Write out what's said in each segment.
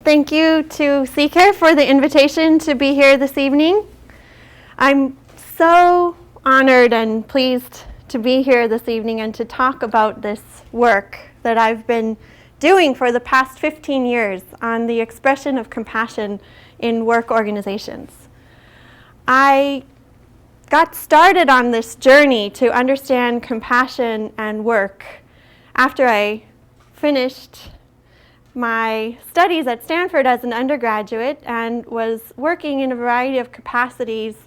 Thank you to CCARE for the invitation to be here this evening. I'm so honored and pleased to be here this evening and to talk about this work that I've been doing for the past 15 years on the expression of compassion in work organizations. I got started on this journey to understand compassion and work after I finished my studies at Stanford as an undergraduate and was working in a variety of capacities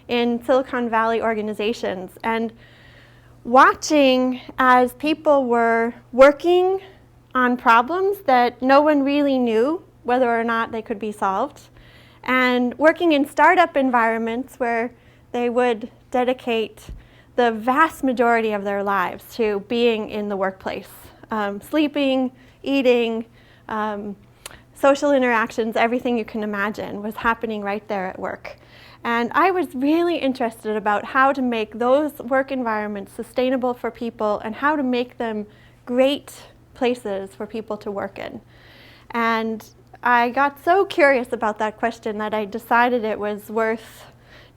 in Silicon Valley organizations, and watching as people were working on problems that no one really knew whether or not they could be solved, and working in startup environments where they would dedicate the vast majority of their lives to being in the workplace, sleeping, eating, social interactions, everything you can imagine was happening right there at work. And I was really interested about how to make those work environments sustainable for people and how to make them great places for people to work in. And I got so curious about that question that I decided it was worth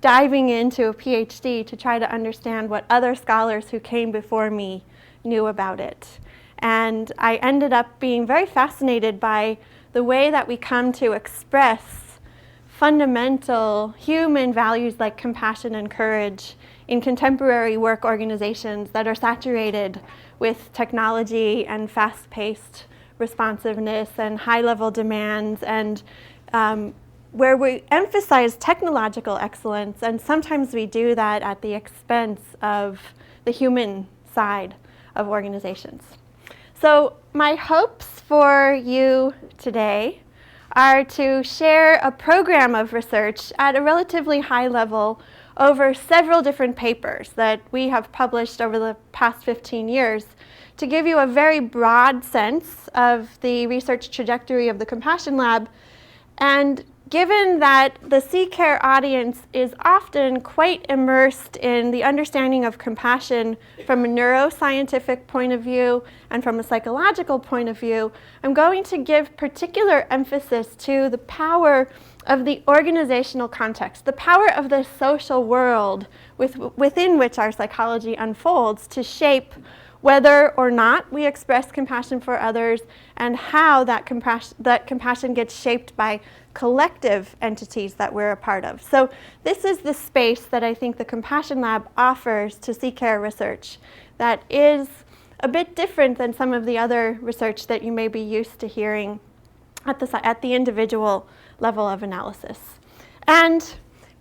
diving into a PhD to try to understand what other scholars who came before me knew about it. And I ended up being very fascinated by the way that we come to express fundamental human values like compassion and courage in contemporary work organizations that are saturated with technology and fast-paced responsiveness and high-level demands, and where we emphasize technological excellence, and sometimes we do that at the expense of the human side of organizations. So my hopes for you today are to share a program of research at a relatively high level over several different papers that we have published over the past 15 years to give you a very broad sense of the research trajectory of the CompassionLab. And given that the CCARE audience is often quite immersed in the understanding of compassion from a neuroscientific point of view and from a psychological point of view, I'm going to give particular emphasis to the power of the organizational context, the power of the social world within which our psychology unfolds to shape whether or not we express compassion for others, and how that compassion gets shaped by collective entities that we're a part of. So this is the space that I think the CompassionLab offers to CCARE research that is a bit different than some of the other research that you may be used to hearing at the individual level of analysis. And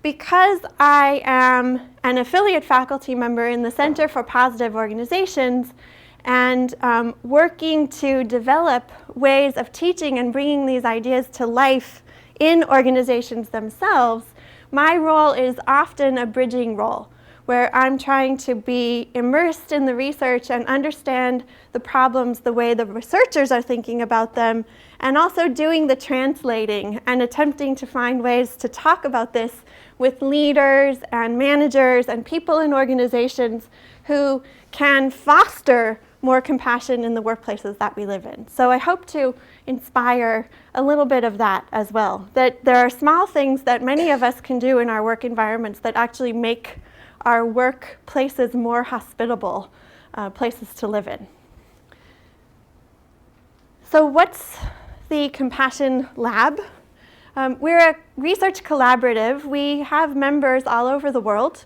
because I am an affiliate faculty member in the Center for Positive Organizations and working to develop ways of teaching and bringing these ideas to life in organizations themselves, my role is often a bridging role, where I'm trying to be immersed in the research and understand the problems the way the researchers are thinking about them, and also doing the translating and attempting to find ways to talk about this with leaders and managers and people in organizations who can foster more compassion in the workplaces that we live in. So I hope to inspire a little bit of that as well, that there are small things that many of us can do in our work environments that actually make our workplaces more hospitable places to live in. So what's the Compassion Lab? We're a research collaborative. We have members all over the world,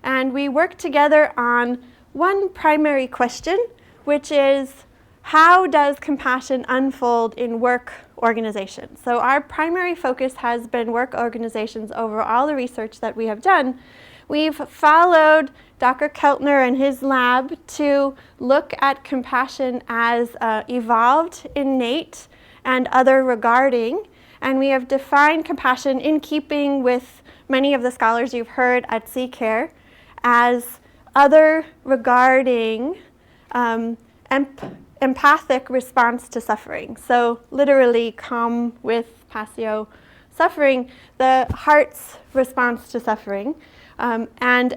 and we work together on one primary question, which is, how does compassion unfold in work organizations? So our primary focus has been work organizations over all the research that we have done. We've followed Dr. Keltner and his lab to look at compassion as evolved, innate, and other regarding. And we have defined compassion in keeping with many of the scholars you've heard at CCARE as other regarding empathic response to suffering. So literally come with passio suffering, the heart's response to suffering, and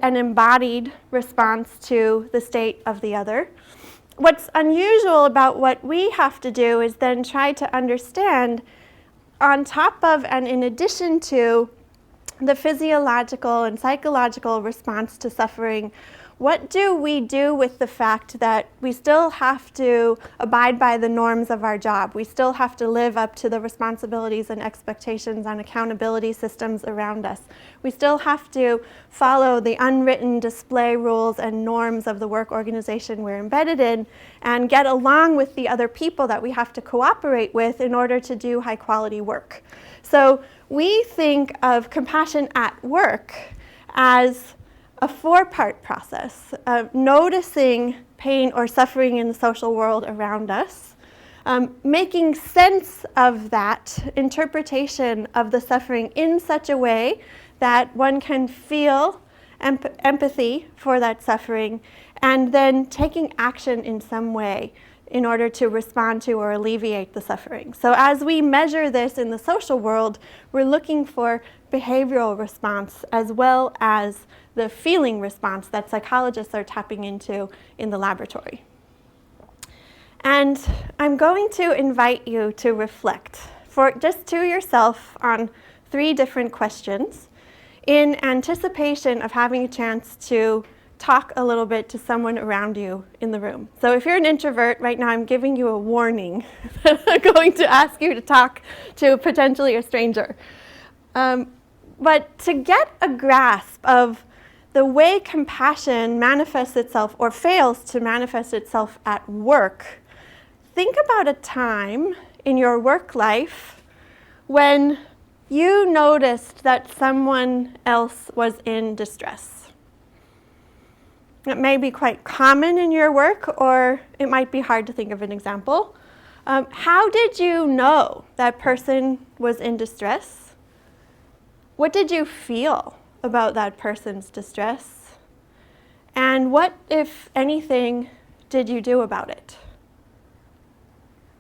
an embodied response to the state of the other. What's unusual about what we have to do is then try to understand on top of and in addition to the physiological and psychological response to suffering, what do we do with the fact that we still have to abide by the norms of our job? We still have to live up to the responsibilities and expectations and accountability systems around us. We still have to follow the unwritten display rules and norms of the work organization we're embedded in and get along with the other people that we have to cooperate with in order to do high quality work. So we think of compassion at work as a four-part process of noticing pain or suffering in the social world around us, making sense of that interpretation of the suffering in such a way that one can feel empathy for that suffering, and then taking action in some way in order to respond to or alleviate the suffering. So as we measure this in the social world, we're looking for behavioral response as well as the feeling response that psychologists are tapping into in the laboratory. And I'm going to invite you to reflect for just to yourself on 3 different questions in anticipation of having a chance to talk a little bit to someone around you in the room. So if you're an introvert, right now I'm giving you a warning that I'm going to ask you to talk to potentially a stranger. But to get a grasp of the way compassion manifests itself or fails to manifest itself at work, think about a time in your work life when you noticed that someone else was in distress. It may be quite common in your work, or it might be hard to think of an example. How did you know that person was in distress? What did you feel about that person's distress? And what, if anything, did you do about it?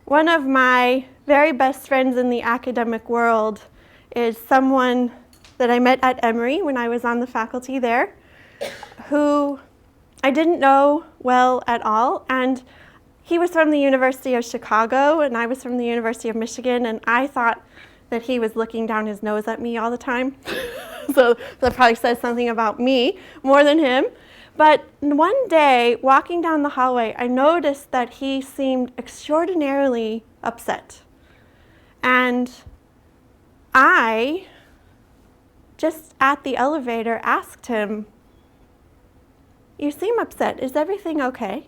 One of my very best friends in the academic world is someone that I met at Emory when I was on the faculty there, who I didn't know well at all, and he was from the University of Chicago and I was from the University of Michigan, and I thought that he was looking down his nose at me all the time. So that probably says something about me more than him. But one day, walking down the hallway, I noticed that he seemed extraordinarily upset. And I, just at the elevator, asked him, "You seem upset. Is everything okay?"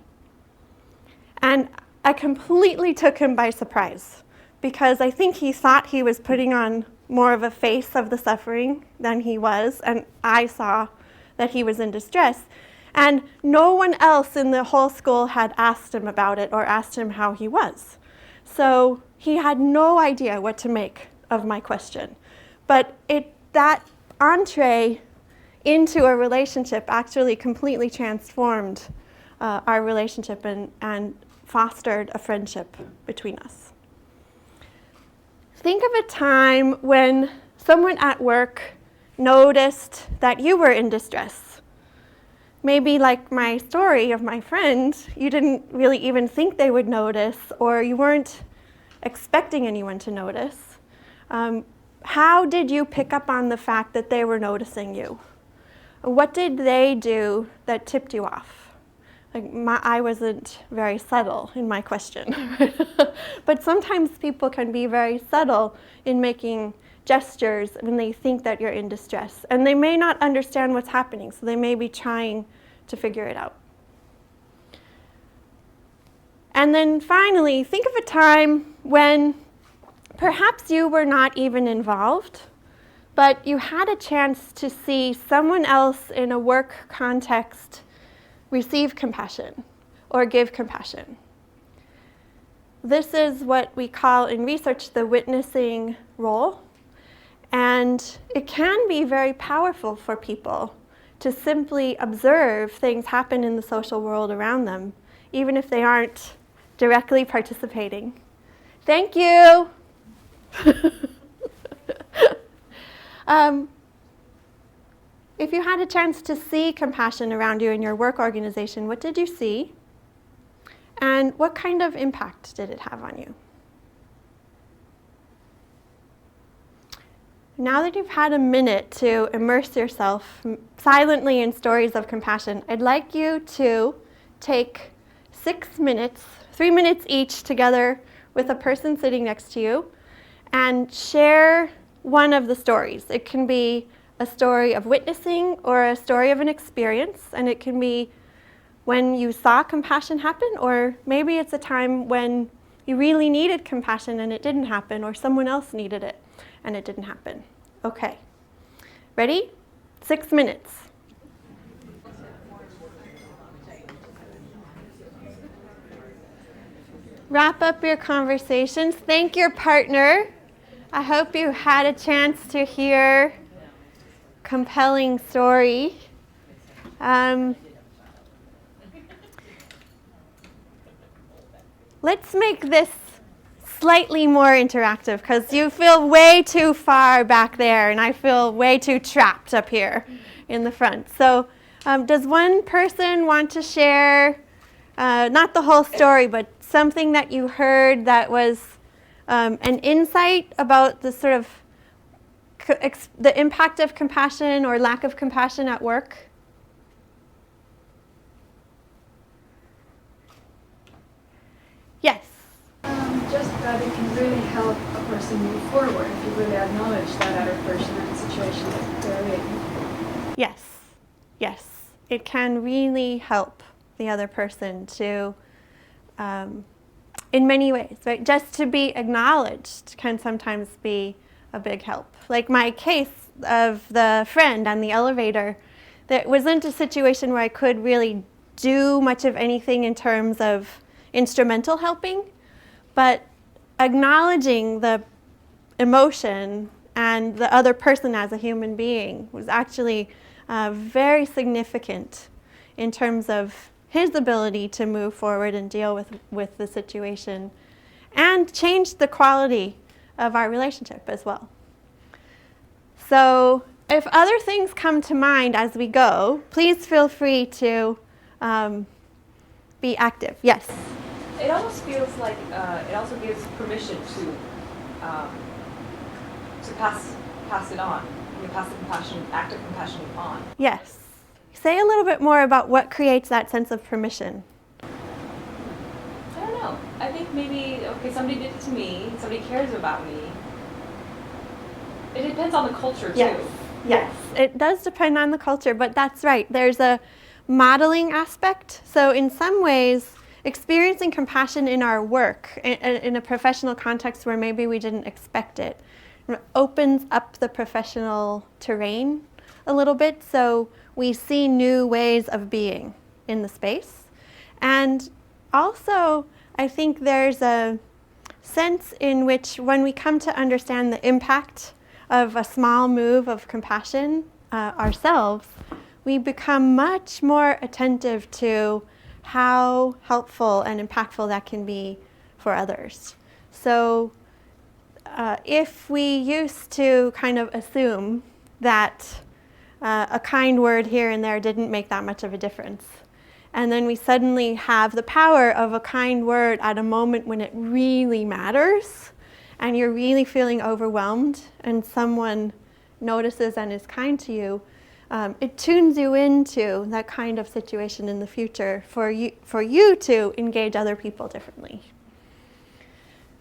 And I completely took him by surprise, because I think he thought he was putting on more of a face of the suffering than he was, and I saw that he was in distress. And no one else in the whole school had asked him about it or asked him how he was. So he had no idea what to make of my question. But that entree into a relationship actually completely transformed our relationship and fostered a friendship between us. Think of a time when someone at work noticed that you were in distress. Maybe like my story of my friend, you didn't really even think they would notice, or you weren't expecting anyone to notice. How did you pick up on the fact that they were noticing you? What did they do that tipped you off? I wasn't very subtle in my question. But sometimes people can be very subtle in making gestures when they think that you're in distress. And they may not understand what's happening, so they may be trying to figure it out. And then finally, think of a time when perhaps you were not even involved, but you had a chance to see someone else in a work context receive compassion or give compassion. This is what we call in research the witnessing role. And it can be very powerful for people to simply observe things happen in the social world around them, even if they aren't directly participating. Thank you. If you had a chance to see compassion around you in your work organization, what did you see? And what kind of impact did it have on you? now that you've had a minute to immerse yourself silently in stories of compassion, I'd like you to take 6 minutes, 3 minutes each together with a person sitting next to you and share one of the stories. It can be a story of witnessing or a story of an experience, and it can be when you saw compassion happen, or maybe it's a time when you really needed compassion and it didn't happen, or someone else needed it and it didn't happen. Okay. Ready? 6 minutes. Wrap up your conversations. Thank your partner. I hope you had a chance to hear compelling story. Let's make this slightly more interactive because you feel way too far back there and I feel way too trapped up here in the front. So does one person want to share, not the whole story, but something that you heard that was an insight about the sort of the impact of compassion or lack of compassion at work? Yes. Just that it can really help a person move forward if you really acknowledge that other person and the situation that they're in. Yes. Yes. It can really help the other person to, in many ways, right? Just to be acknowledged can sometimes be a big help. Like my case of the friend on the elevator, that wasn't a situation where I could really do much of anything in terms of instrumental helping, but acknowledging the emotion and the other person as a human being was actually very significant in terms of his ability to move forward and deal with the situation and change the quality of our relationship as well. So if other things come to mind as we go, please feel free to be active. Yes? It almost feels like it also gives permission to pass it on, pass the compassion, act of compassion on. Yes. Say a little bit more about what creates that sense of permission. I don't know. I think maybe, okay, somebody did it to me, somebody cares about me. It depends on the culture, too. Yes. Yes, it does depend on the culture, but that's right. There's a modeling aspect. So in some ways, experiencing compassion in our work, in a professional context where maybe we didn't expect it, opens up the professional terrain a little bit, so we see new ways of being in the space. And also, I think there's a sense in which when we come to understand the impact of a small move of compassion ourselves, we become much more attentive to how helpful and impactful that can be for others. So if we used to kind of assume that a kind word here and there didn't make that much of a difference, and then we suddenly have the power of a kind word at a moment when it really matters, and you're really feeling overwhelmed, and someone notices and is kind to you, it tunes you into that kind of situation in the future for you to engage other people differently.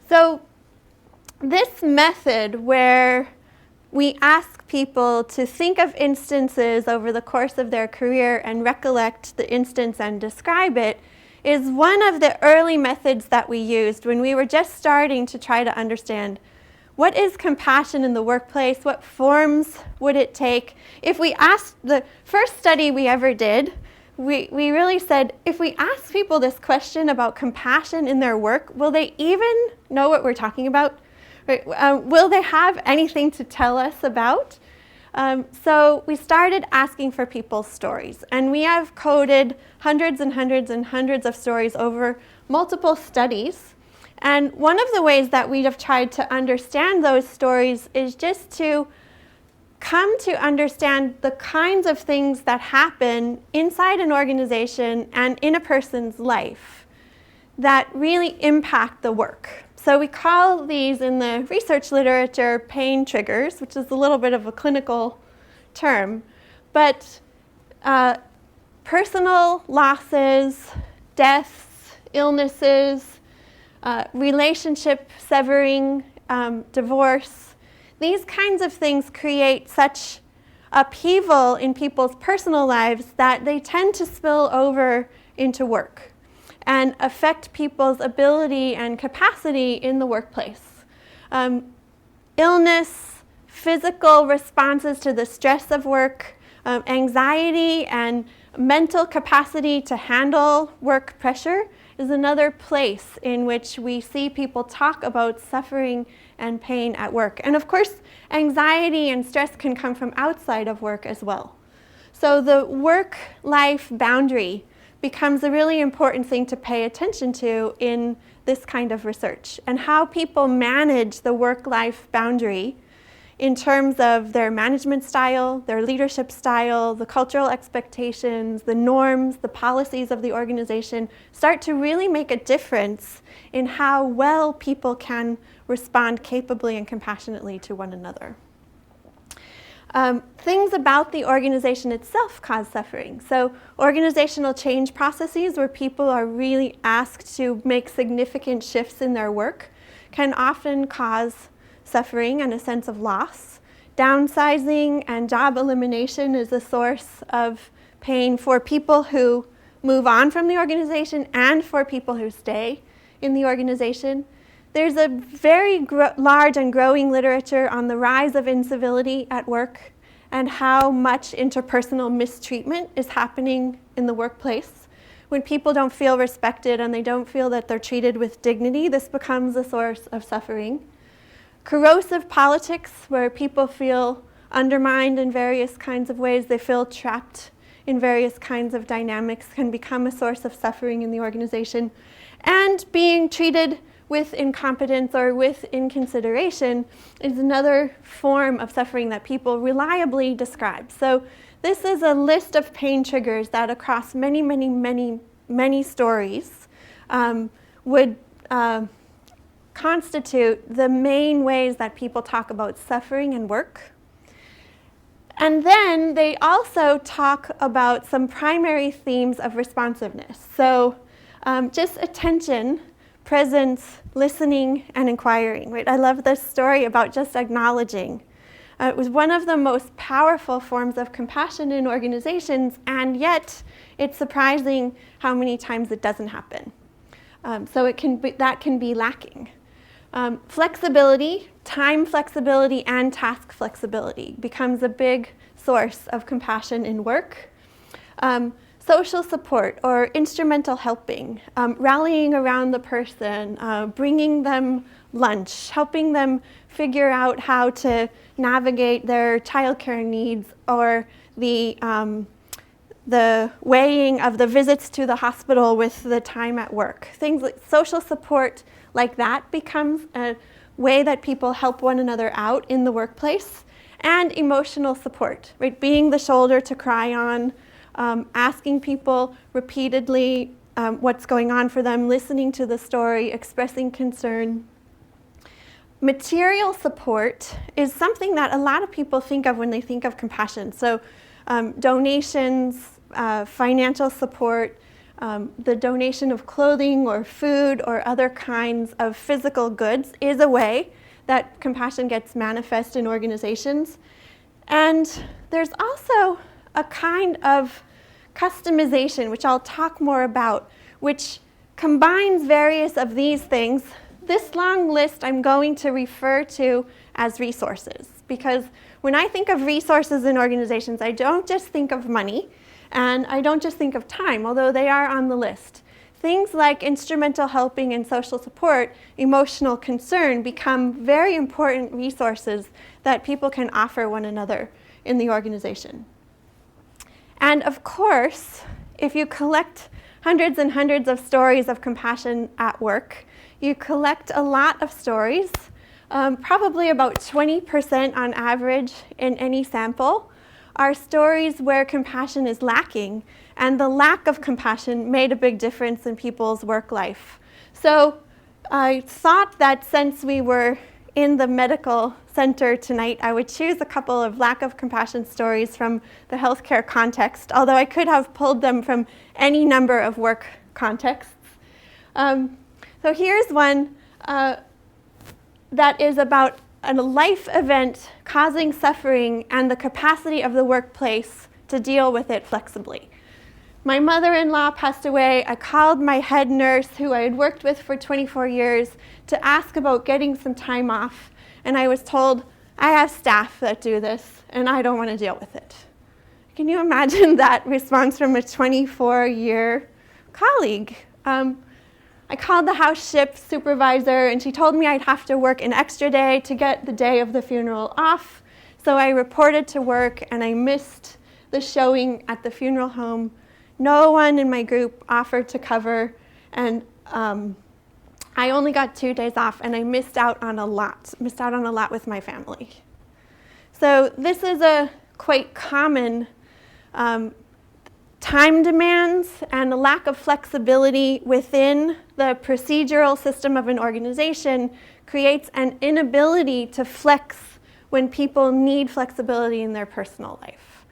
So this method where we ask people to think of instances over the course of their career and recollect the instance and describe it is one of the early methods that we used when we were just starting to try to understand what is compassion in the workplace, what forms would it take. If we asked, the first study we ever did, we really said, if we ask people this question about compassion in their work, will they even know what we're talking about? Will they have anything to tell us about? So we started asking for people's stories, and we have coded hundreds and hundreds and hundreds of stories over multiple studies. And one of the ways that we have tried to understand those stories is just to come to understand the kinds of things that happen inside an organization and in a person's life that really impact the work. So we call these in the research literature pain triggers, which is a little bit of a clinical term. But personal losses, deaths, illnesses, relationship severing, divorce, these kinds of things create such upheaval in people's personal lives that they tend to spill over into work and affect people's ability and capacity in the workplace. Illness, physical responses to the stress of work, anxiety and mental capacity to handle work pressure is another place in which we see people talk about suffering and pain at work. And of course, anxiety and stress can come from outside of work as well. So the work-life boundary becomes a really important thing to pay attention to in this kind of research, and how people manage the work-life boundary in terms of their management style, their leadership style, the cultural expectations, the norms, the policies of the organization start to really make a difference in how well people can respond capably and compassionately to one another. Things about the organization itself cause suffering. So organizational change processes where people are really asked to make significant shifts in their work can often cause suffering and a sense of loss. Downsizing and job elimination is a source of pain for people who move on from the organization and for people who stay in the organization. There's a very large and growing literature on the rise of incivility at work and how much interpersonal mistreatment is happening in the workplace. When people don't feel respected and they don't feel that they're treated with dignity, this becomes a source of suffering. Corrosive politics, where people feel undermined in various kinds of ways, they feel trapped in various kinds of dynamics, can become a source of suffering in the organization. And being treated with incompetence or with inconsideration is another form of suffering that people reliably describe. So this is a list of pain triggers that across many, many, many, many stories would constitute the main ways that people talk about suffering and work. And then they also talk about some primary themes of responsiveness. So just attention, presence, listening, and inquiring. Right? I love this story about just acknowledging. It was one of the most powerful forms of compassion in organizations, and yet it's surprising how many times it doesn't happen. So that can be lacking. Flexibility, time flexibility, and task flexibility becomes a big source of compassion in work. Social support or instrumental helping, rallying around the person, bringing them lunch, helping them figure out how to navigate their childcare needs, or the weighing of the visits to the hospital with the time at work. Things like social support like that becomes a way that people help one another out in the workplace. And emotional support, right? Being the shoulder to cry on, asking people repeatedly what's going on for them, listening to the story, expressing concern. Material support is something that a lot of people think of when they think of compassion. So donations, financial support, the donation of clothing or food or other kinds of physical goods is a way that compassion gets manifest in organizations. And there's also a kind of customization, which I'll talk more about, which combines various of these things. This long list I'm going to refer to as resources, because when I think of resources in organizations, I don't just think of money, and I don't just think of time, although they are on the list. Things like instrumental helping and social support, emotional concern, become very important resources that people can offer one another in the organization. And of course, if you collect hundreds and hundreds of stories of compassion at work, you collect a lot of stories, probably about 20% on average in any sample, are stories where compassion is lacking, and the lack of compassion made a big difference in people's work life. So I thought that since we were in the medical center tonight, I would choose a couple of lack of compassion stories from the healthcare context, although I could have pulled them from any number of work contexts. So here's one that is about a life event causing suffering and the capacity of the workplace to deal with it flexibly. My mother-in-law passed away. I called my head nurse, who I had worked with for 24 years, to ask about getting some time off. And I was told, I have staff that do this, and I don't want to deal with it. Can you imagine that response from a 24-year colleague? I called the house ship supervisor, and she told me I'd have to work an extra day to get the day of the funeral off. So I reported to work, and I missed the showing at the funeral home. No one in my group offered to cover, and I only got 2 days off, and I missed out on a lot with my family. So this is a quite common time demands and a lack of flexibility within the procedural system of an organization creates an inability to flex when people need flexibility in their personal life.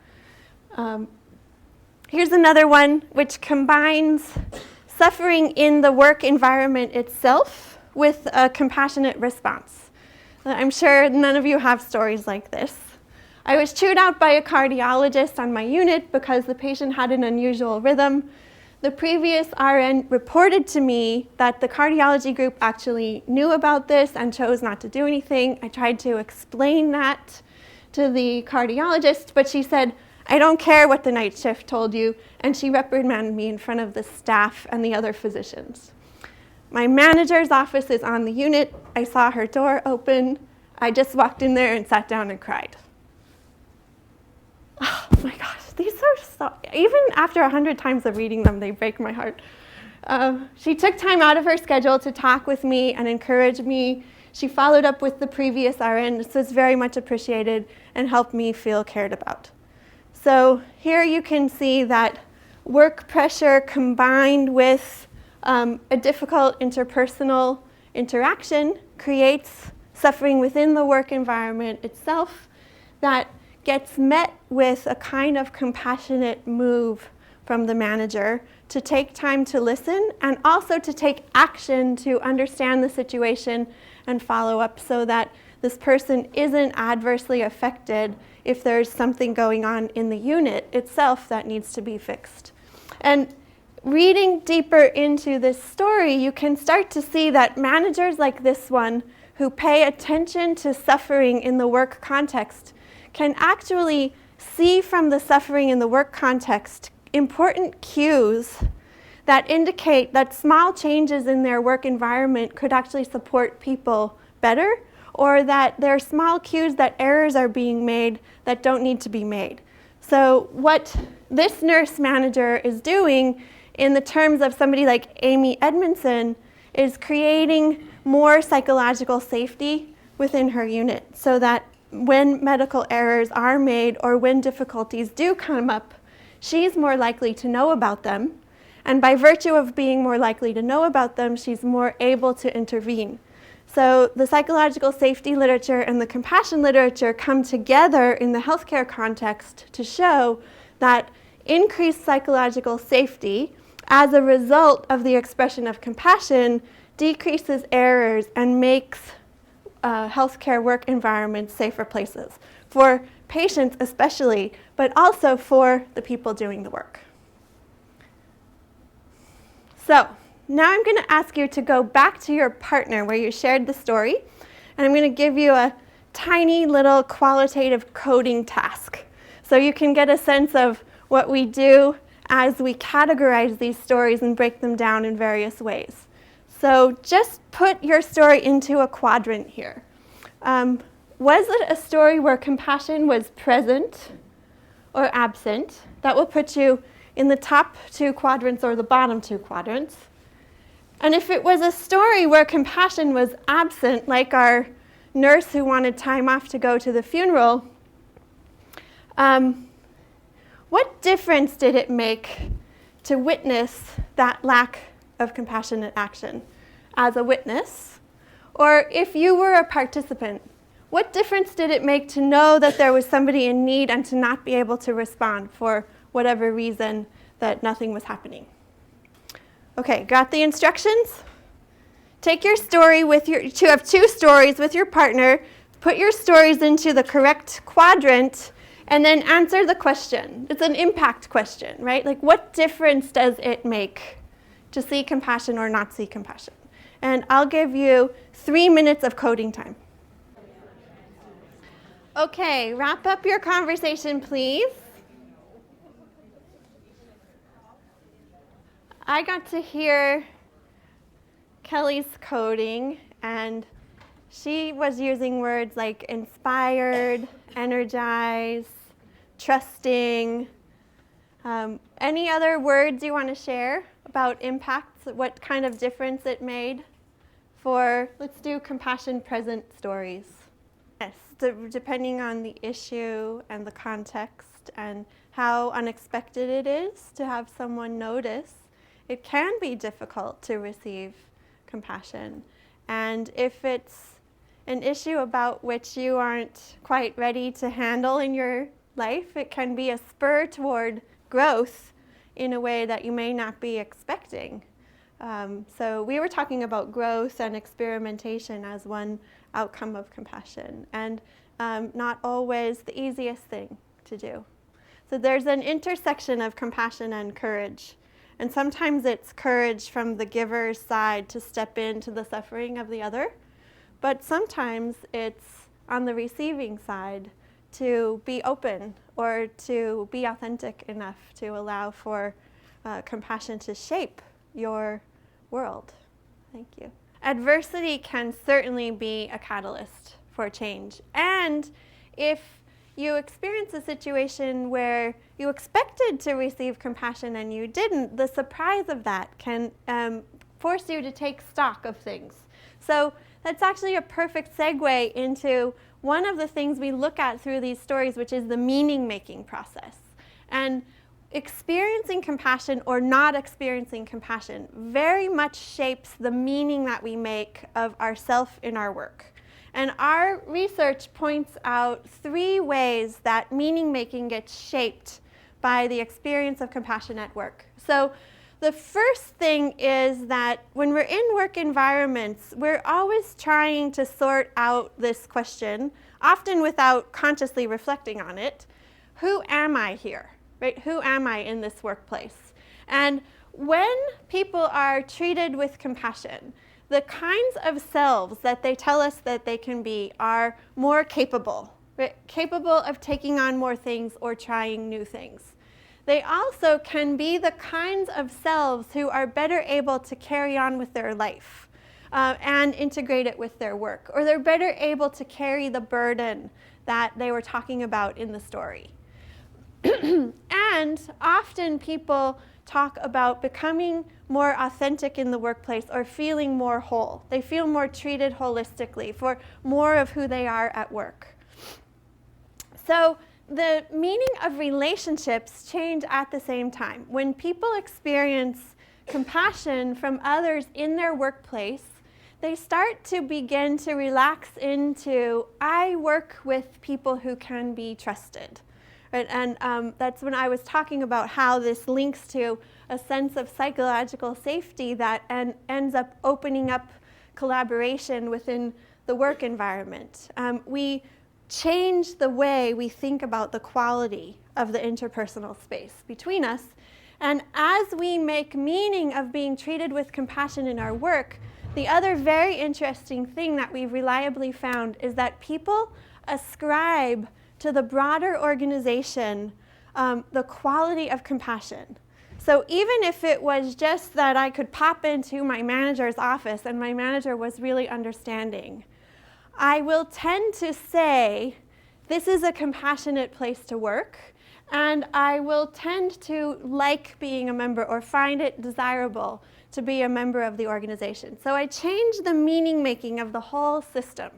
Here's another one which combines suffering in the work environment itself with a compassionate response. I'm sure none of you have stories like this. I was chewed out by a cardiologist on my unit because the patient had an unusual rhythm. The previous RN reported to me that the cardiology group actually knew about this and chose not to do anything. I tried to explain that to the cardiologist, but she said, I don't care what the night shift told you, and she reprimanded me in front of the staff and the other physicians. My manager's office is on the unit. I saw her door open. I just walked in there and sat down and cried. Oh my gosh, these are so, even after 100 times of reading them, they break my heart. She took time out of her schedule to talk with me and encourage me. She followed up with the previous RN. This was very much appreciated and helped me feel cared about. So here you can see that work pressure combined with a difficult interpersonal interaction creates suffering within the work environment itself that gets met with a kind of compassionate move from the manager to take time to listen and also to take action to understand the situation and follow up so that this person isn't adversely affected if there's something going on in the unit itself that needs to be fixed. And reading deeper into this story, you can start to see that managers like this one who pay attention to suffering in the work context can actually see from the suffering in the work context important cues that indicate that small changes in their work environment could actually support people better, or that there are small cues that errors are being made that don't need to be made. So what this nurse manager is doing in the terms of somebody like Amy Edmondson is creating more psychological safety within her unit so that when medical errors are made or when difficulties do come up, she's more likely to know about them. And by virtue of being more likely to know about them, she's more able to intervene. So the psychological safety literature and the compassion literature come together in the healthcare context to show that increased psychological safety as a result of the expression of compassion decreases errors and makes healthcare work environments safer places for patients especially, but also for the people doing the work. So now I'm going to ask you to go back to your partner where you shared the story, and I'm going to give you a tiny little qualitative coding task so you can get a sense of what we do as we categorize these stories and break them down in various ways. So just put your story into a quadrant here. Was it a story where compassion was present or absent? That will put you in the top 2 quadrants or the bottom 2 quadrants. And if it was a story where compassion was absent, like our nurse who wanted time off to go to the funeral, what difference did it make to witness that lack of compassionate action? as a witness, or if you were a participant, what difference did it make to know that there was somebody in need and to not be able to respond for whatever reason that nothing was happening? Okay, got the instructions? Take your story with you have 2 stories with your partner, put your stories into the correct quadrant, and then answer the question. It's an impact question, right? Like, what difference does it make to see compassion or not see compassion? And I'll give you 3 minutes of coding time. Okay, wrap up your conversation, please. I got to hear Kelly's coding, and she was using words like inspired, energized, trusting. Any other words you want to share about impacts, what kind of difference it made for, let's do compassion present stories. Yes, depending on the issue and the context and how unexpected it is to have someone notice, it can be difficult to receive compassion. And if it's an issue about which you aren't quite ready to handle in your life, it can be a spur toward growth in a way that you may not be expecting. So we were talking about growth and experimentation as one outcome of compassion, and not always the easiest thing to do. So there's an intersection of compassion and courage. And sometimes it's courage from the giver's side to step into the suffering of the other. But sometimes it's on the receiving side to be open or to be authentic enough to allow for compassion to shape your world. Thank you. Adversity can certainly be a catalyst for change. And if you experience a situation where you expected to receive compassion and you didn't, the surprise of that can force you to take stock of things. So that's actually a perfect segue into one of the things we look at through these stories, which is the meaning-making process. And experiencing compassion or not experiencing compassion very much shapes the meaning that we make of ourself in our work. And our research points out 3 ways that meaning-making gets shaped by the experience of compassion at work. So the first thing is that when we're in work environments, we're always trying to sort out this question, often without consciously reflecting on it. Who am I here? Right? Who am I in this workplace? And when people are treated with compassion, the kinds of selves that they tell us that they can be are more capable, right? Capable of taking on more things or trying new things. They also can be the kinds of selves who are better able to carry on with their life and integrate it with their work, or they're better able to carry the burden that they were talking about in the story. And often people talk about becoming more authentic in the workplace or feeling more whole. They feel more treated holistically for more of who they are at work. So the meaning of relationships change at the same time. When people experience compassion from others in their workplace, they start to begin to relax into, I work with people who can be trusted. Right? And that's when I was talking about how this links to a sense of psychological safety that ends up opening up collaboration within the work environment. We change the way we think about the quality of the interpersonal space between us. And as we make meaning of being treated with compassion in our work, the other very interesting thing that we've reliably found is that people ascribe to the broader organization the quality of compassion. So even if it was just that I could pop into my manager's office and my manager was really understanding, I will tend to say, this is a compassionate place to work, and I will tend to like being a member or find it desirable to be a member of the organization. So I change the meaning making of the whole system,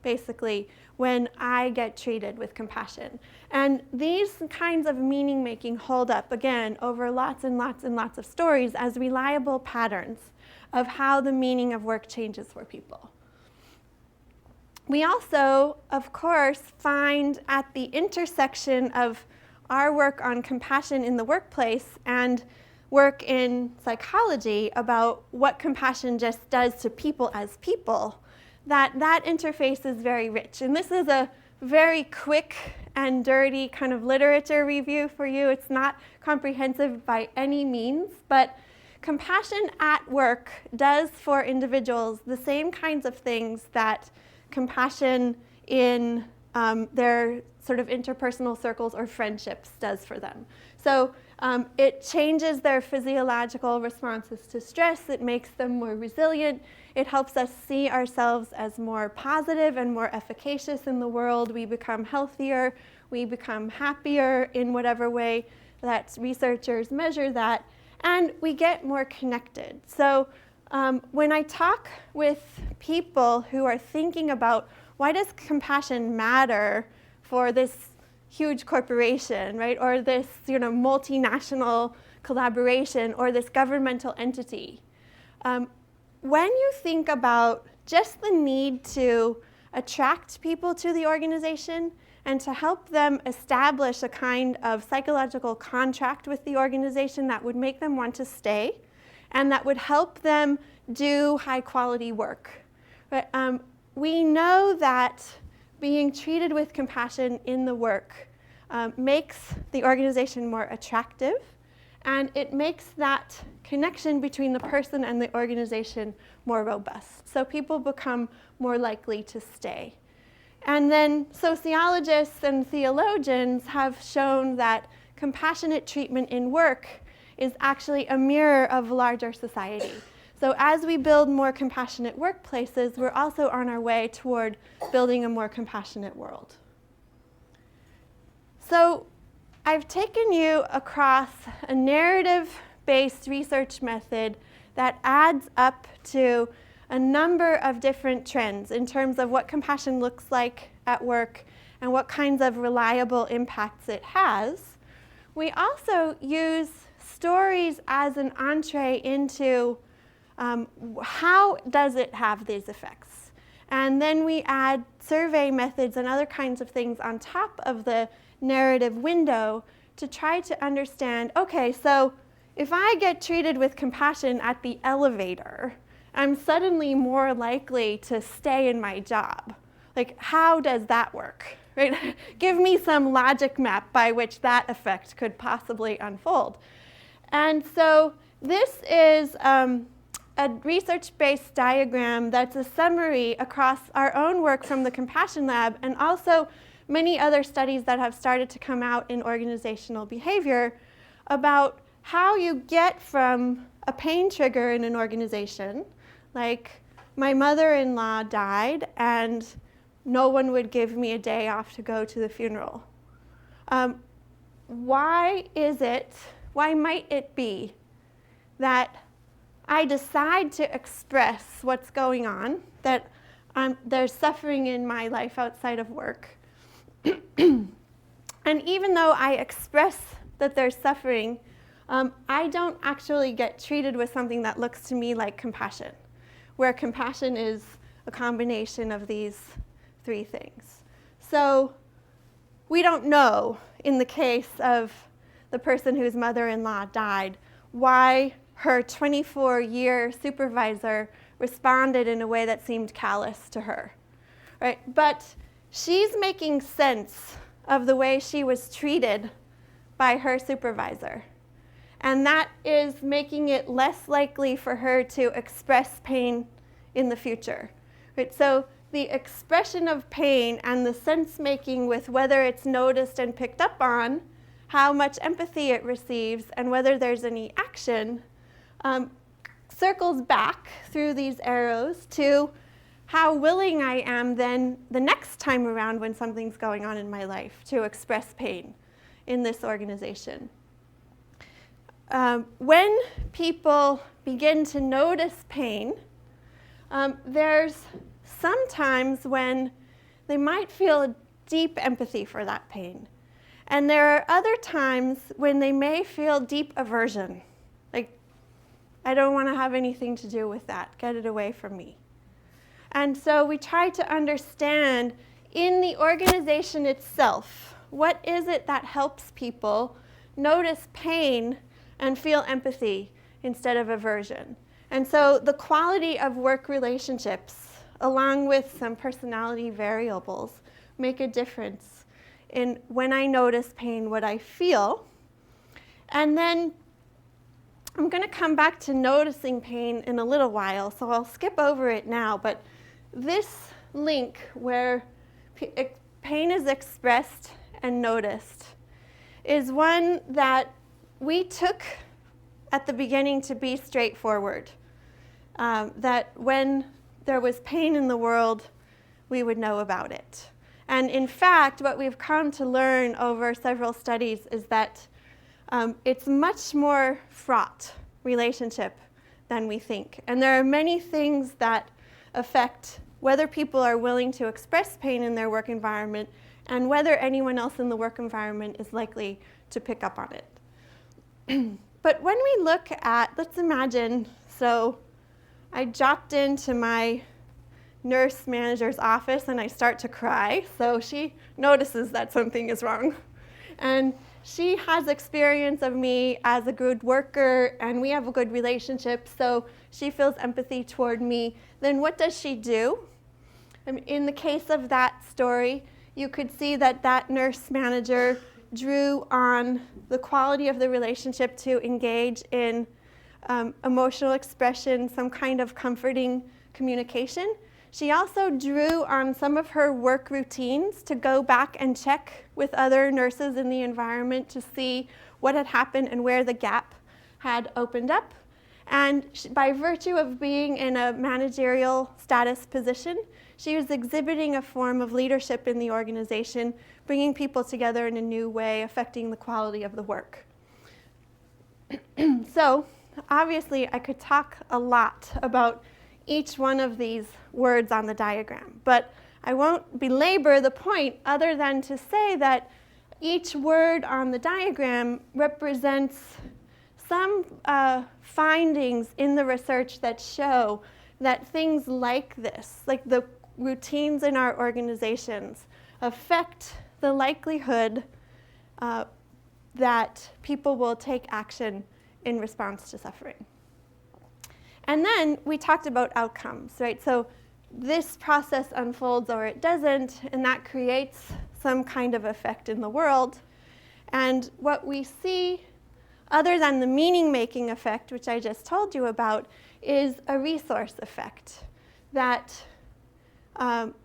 basically, when I get treated with compassion. And these kinds of meaning making hold up, again, over lots and lots and lots of stories as reliable patterns of how the meaning of work changes for people. We also, of course, find at the intersection of our work on compassion in the workplace and work in psychology about what compassion just does to people as people, that interface is very rich. And this is a very quick and dirty kind of literature review for you. It's not comprehensive by any means, but compassion at work does for individuals the same kinds of things that compassion in their sort of interpersonal circles or friendships does for them. So it changes their physiological responses to stress. It makes them more resilient. It helps us see ourselves as more positive and more efficacious in the world. We become healthier. We become happier in whatever way that researchers measure that. And we get more connected. So when I talk with people who are thinking about why does compassion matter for this huge corporation, right, or this multinational collaboration, or this governmental entity, when you think about just the need to attract people to the organization and to help them establish a kind of psychological contract with the organization that would make them want to stay and that would help them do high quality work. But, we know that being treated with compassion in the work makes the organization more attractive, and it makes that connection between the person and the organization more robust. So people become more likely to stay. And then sociologists and theologians have shown that compassionate treatment in work is actually a mirror of larger society. So as we build more compassionate workplaces, we're also on our way toward building a more compassionate world. So I've taken you across a narrative-based research method that adds up to a number of different trends in terms of what compassion looks like at work and what kinds of reliable impacts it has. We also use stories as an entree into how does it have these effects? And then we add survey methods and other kinds of things on top of the narrative window to try to understand, okay, so if I get treated with compassion at the elevator, I'm suddenly more likely to stay in my job. Like, how does that work? Right? Give me some logic map by which that effect could possibly unfold. And so this is a research-based diagram that's a summary across our own work from the CompassionLab and also many other studies that have started to come out in organizational behavior about how you get from a pain trigger in an organization, like my mother-in-law died and no one would give me a day off to go to the funeral. Why might it be that I decide to express what's going on, that there's suffering in my life outside of work. And even though I express that there's suffering, I don't actually get treated with something that looks to me like compassion, where compassion is a combination of these three things. So we don't know, in the case of the person whose mother-in-law died, why her 24-year supervisor responded in a way that seemed callous to her, right? But she's making sense of the way she was treated by her supervisor. And that is making it less likely for her to express pain in the future, right? So the expression of pain and the sense-making with whether it's noticed and picked up on, how much empathy it receives, and whether there's any action, circles back through these arrows to how willing I am then the next time around when something's going on in my life to express pain in this organization. When people begin to notice pain, there's sometimes when they might feel deep empathy for that pain. And there are other times when they may feel deep aversion. Like, I don't want to have anything to do with that. Get it away from me. And so we try to understand in the organization itself, what is it that helps people notice pain and feel empathy instead of aversion? And so the quality of work relationships, along with some personality variables, make a difference in when I notice pain, what I feel. And then I'm going to come back to noticing pain in a little while, so I'll skip over it now. But this link where pain is expressed and noticed is one that we took at the beginning to be straightforward. That when there was pain in the world, we would know about it. And in fact, what we've come to learn over several studies is that it's much more fraught relationship than we think. And there are many things that affect whether people are willing to express pain in their work environment and whether anyone else in the work environment is likely to pick up on it. But when we look at, let's imagine, so I dropped into my nurse manager's office and I start to cry. So she notices that something is wrong. And she has experience of me as a good worker, and we have a good relationship, so she feels empathy toward me. Then what does she do? In the case of that story, you could see that that nurse manager drew on the quality of the relationship to engage in emotional expression, some kind of comforting communication. She also drew on some of her work routines to go back and check with other nurses in the environment to see what had happened and where the gap had opened up. And by virtue of being in a managerial status position, she was exhibiting a form of leadership in the organization, bringing people together in a new way, affecting the quality of the work. So, obviously, I could talk a lot about each one of these words on the diagram, but I won't belabor the point other than to say that each word on the diagram represents some findings in the research that show that things like this, like the routines in our organizations, affect the likelihood that people will take action in response to suffering. And then we talked about outcomes, right? So this process unfolds or it doesn't, and that creates some kind of effect in the world. And what we see, other than the meaning-making effect, which I just told you about, is a resource effect. That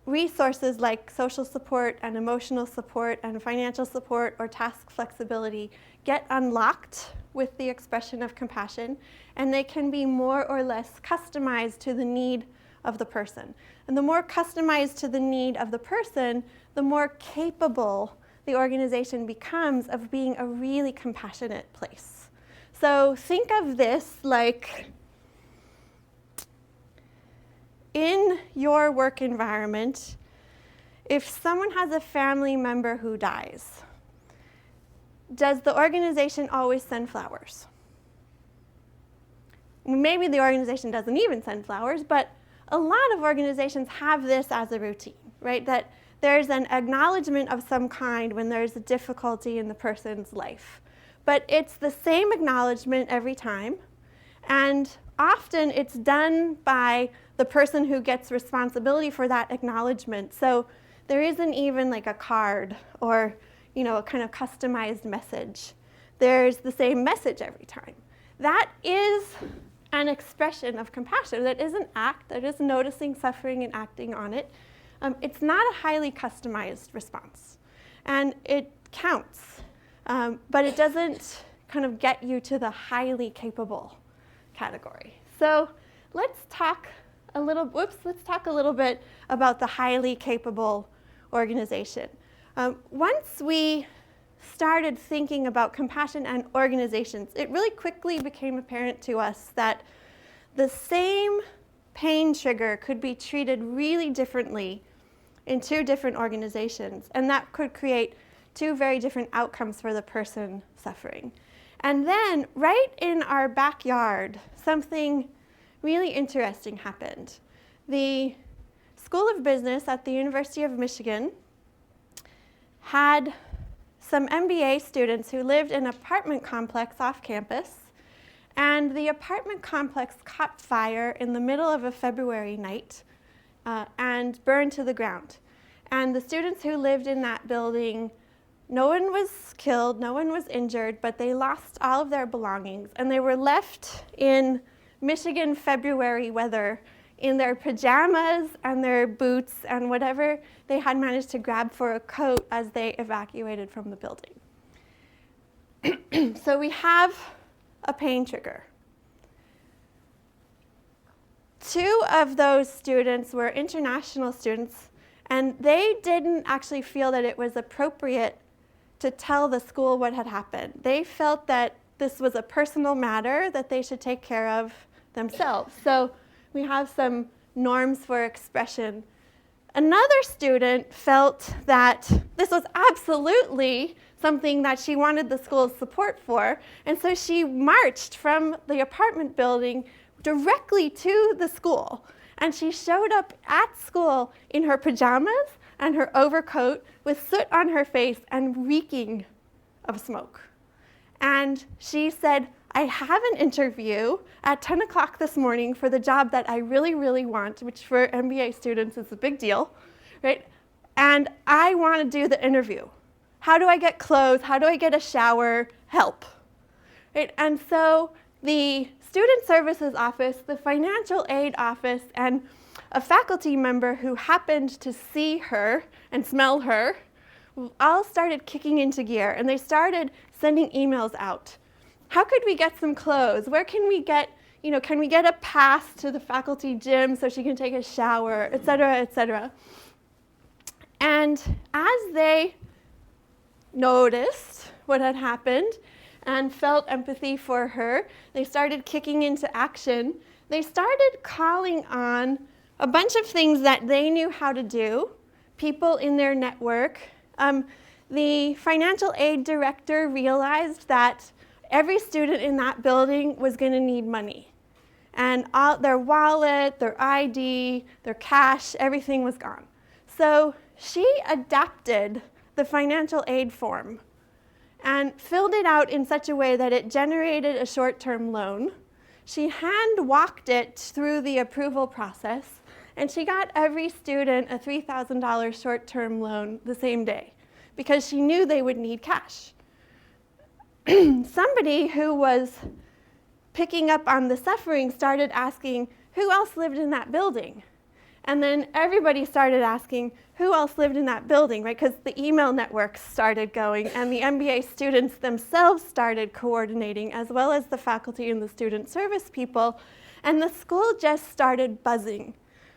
resources like social support and emotional support and financial support or task flexibility get unlocked with the expression of compassion, and they can be more or less customized to the need of the person. And the more customized to the need of the person, the more capable the organization becomes of being a really compassionate place. So think of this like in your work environment, if someone has a family member who dies, does the organization always send flowers? Maybe the organization doesn't even send flowers, but a lot of organizations have this as a routine, right? That there's an acknowledgement of some kind when there's a difficulty in the person's life. But it's the same acknowledgement every time, and often it's done by the person who gets responsibility for that acknowledgement. So there isn't even like a card or a kind of customized message. There's the same message every time. That is an expression of compassion. That is an act. That is noticing suffering and acting on it. It's not a highly customized response. And it counts. But it doesn't kind of get you to the highly capable category. So let's talk a little bit about the highly capable organization. Once we started thinking about compassion and organizations, it really quickly became apparent to us that the same pain trigger could be treated really differently in two different organizations, and that could create two very different outcomes for the person suffering. And then right in our backyard, something really interesting happened. The School of Business at the University of Michigan had some MBA students who lived in an apartment complex off campus, and the apartment complex caught fire in the middle of a February night and burned to the ground. And the students who lived in that building, no one was killed, no one was injured, but they lost all of their belongings, and they were left in Michigan February weather in their pajamas and their boots and whatever they had managed to grab for a coat as they evacuated from the building. So we have a pain trigger. 2 of those students were international students, and they didn't actually feel that it was appropriate to tell the school what had happened. They felt that this was a personal matter that they should take care of themselves. So we have some norms for expression. Another student felt that this was absolutely something that she wanted the school's support for, and so she marched from the apartment building directly to the school. And she showed up at school in her pajamas and her overcoat with soot on her face and reeking of smoke. And she said, I have an interview at 10 o'clock this morning for the job that I really, really want, which for MBA students is a big deal, right? And I want to do the interview. How do I get clothes? How do I get a shower? Help. Right? And so the Student Services Office, the Financial Aid Office, and a faculty member who happened to see her and smell her all started kicking into gear, and they started sending emails out. How could we get some clothes? Where can we get, can we get a pass to the faculty gym so she can take a shower, et cetera, et cetera. And as they noticed what had happened and felt empathy for her, they started kicking into action. They started calling on a bunch of things that they knew how to do, people in their network. The financial aid director realized that every student in that building was going to need money. And all their wallet, their ID, their cash, everything was gone. So she adapted the financial aid form and filled it out in such a way that it generated a short-term loan. She hand-walked it through the approval process, and she got every student a $3,000 short-term loan the same day because she knew they would need cash. Somebody who was picking up on the suffering started asking, who else lived in that building? And then everybody started asking, who else lived in that building, right? Because the email networks started going, and the MBA students themselves started coordinating, as well as the faculty and the student service people. And the school just started buzzing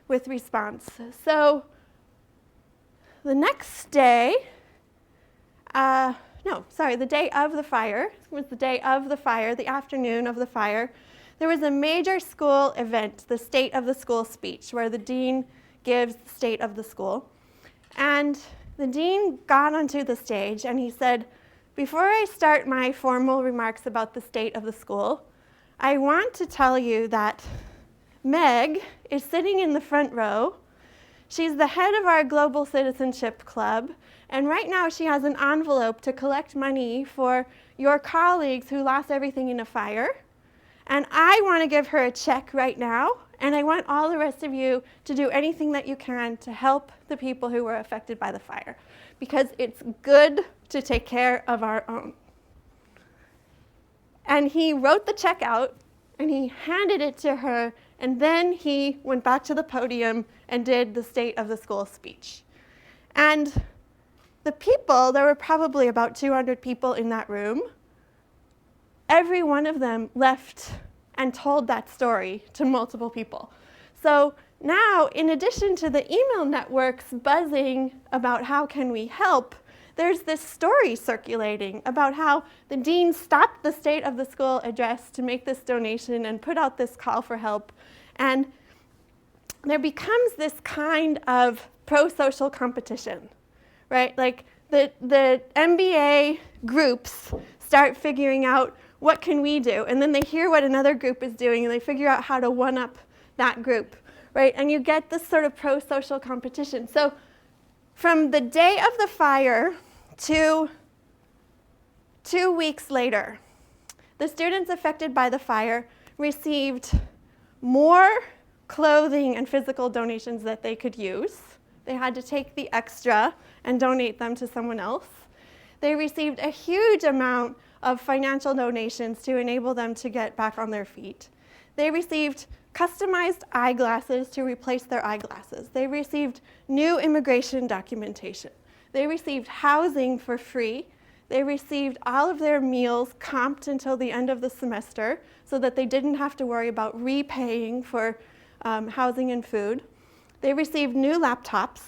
with response. So the next day, the day of the fire, the afternoon of the fire, there was a major school event, the State of the School speech, where the dean gives the state of the school. And the dean got onto the stage and he said, before I start my formal remarks about the state of the school, I want to tell you that Meg is sitting in the front row. She's the head of our Global Citizenship Club, and right now she has an envelope to collect money for your colleagues who lost everything in a fire. And I want to give her a check right now, and I want all the rest of you to do anything that you can to help the people who were affected by the fire, because it's good to take care of our own. And he wrote the check out, and he handed it to her, and then he went back to the podium and did the State of the School speech. And the people, there were probably about 200 people in that room, every one of them left and told that story to multiple people. So now, in addition to the email networks buzzing about how can we help, there's this story circulating about how the dean stopped the State of the School address to make this donation and put out this call for help. And there becomes this kind of pro-social competition, right? Like the MBA groups start figuring out, what can we do? And then they hear what another group is doing, and they figure out how to one-up that group, right? And you get this sort of pro-social competition. So from the day of the fire to 2 weeks later, the students affected by the fire received more clothing and physical donations that they could use. They had to take the extra and donate them to someone else. They received a huge amount of financial donations to enable them to get back on their feet. They received customized eyeglasses to replace their eyeglasses. They received new immigration documentation. They received housing for free. They received all of their meals comped until the end of the semester so that they didn't have to worry about repaying for housing and food. They received new laptops.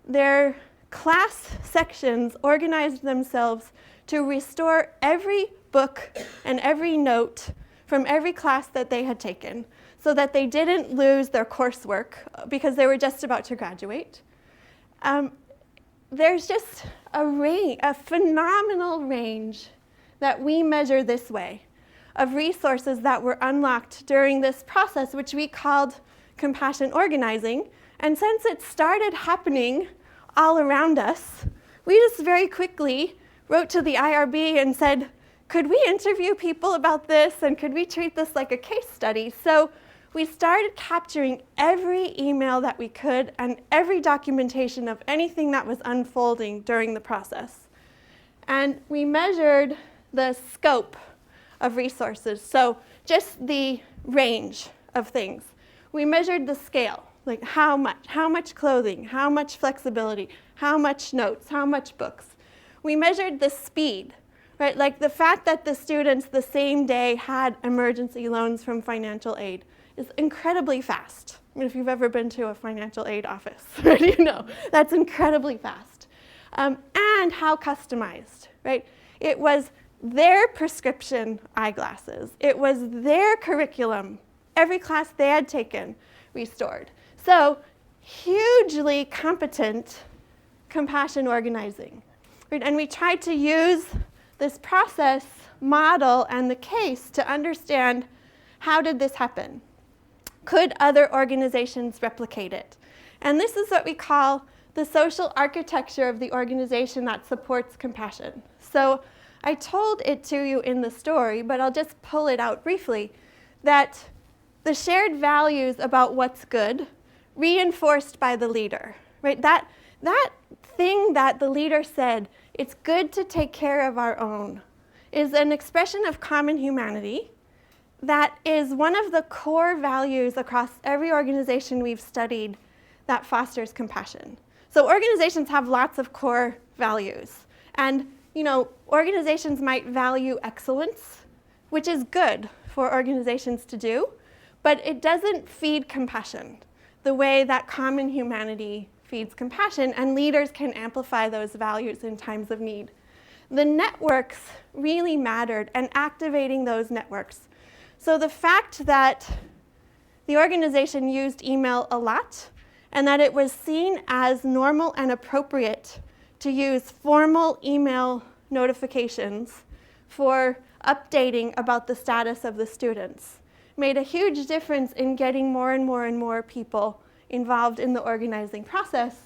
Their class sections organized themselves to restore every book and every note from every class that they had taken so that they didn't lose their coursework because they were just about to graduate. There's just a phenomenal range that we measure this way of resources that were unlocked during this process, which we called compassion organizing. And since it started happening all around us, we just very quickly wrote to the IRB and said, could we interview people about this, and could we treat this like a case study? So we started capturing every email that we could and every documentation of anything that was unfolding during the process. And we measured the scope of resources, so just the range of things. We measured the scale, like how much clothing, how much flexibility, how much notes, how much books. We measured the speed, right? Like the fact that the students the same day had emergency loans from financial aid is incredibly fast. I mean, if you've ever been to a financial aid office, right, you know, that's incredibly fast. And how customized, right? It was their prescription eyeglasses. It was their curriculum, every class they had taken, restored. So hugely competent compassion organizing. Right? And we tried to use this process model and the case to understand, how did this happen? Could other organizations replicate it? And this is what we call the social architecture of the organization that supports compassion. So I told it to you in the story, but I'll just pull it out briefly, that the shared values about what's good, reinforced by the leader, right? That thing that the leader said, it's good to take care of our own, is an expression of common humanity that is one of the core values across every organization we've studied that fosters compassion. So organizations have lots of core values. And organizations might value excellence, which is good for organizations to do, but it doesn't feed compassion the way that common humanity feeds compassion, and leaders can amplify those values in times of need. The networks really mattered, and activating those networks. So the fact that the organization used email a lot, and that it was seen as normal and appropriate to use formal email notifications for updating about the status of the students, made a huge difference in getting more and more and more people involved in the organizing process.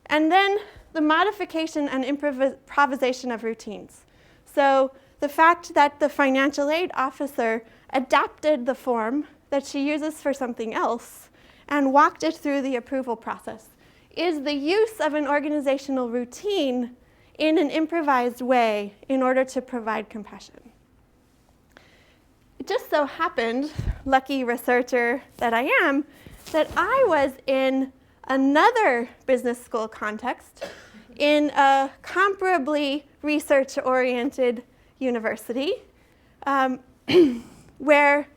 And then the modification and improvisation of routines. So the fact that the financial aid officer adapted the form that she uses for something else and walked it through the approval process is the use of an organizational routine in an improvised way in order to provide compassion. It just so happened, lucky researcher that I am, that I was in another business school context in a comparably research-oriented university where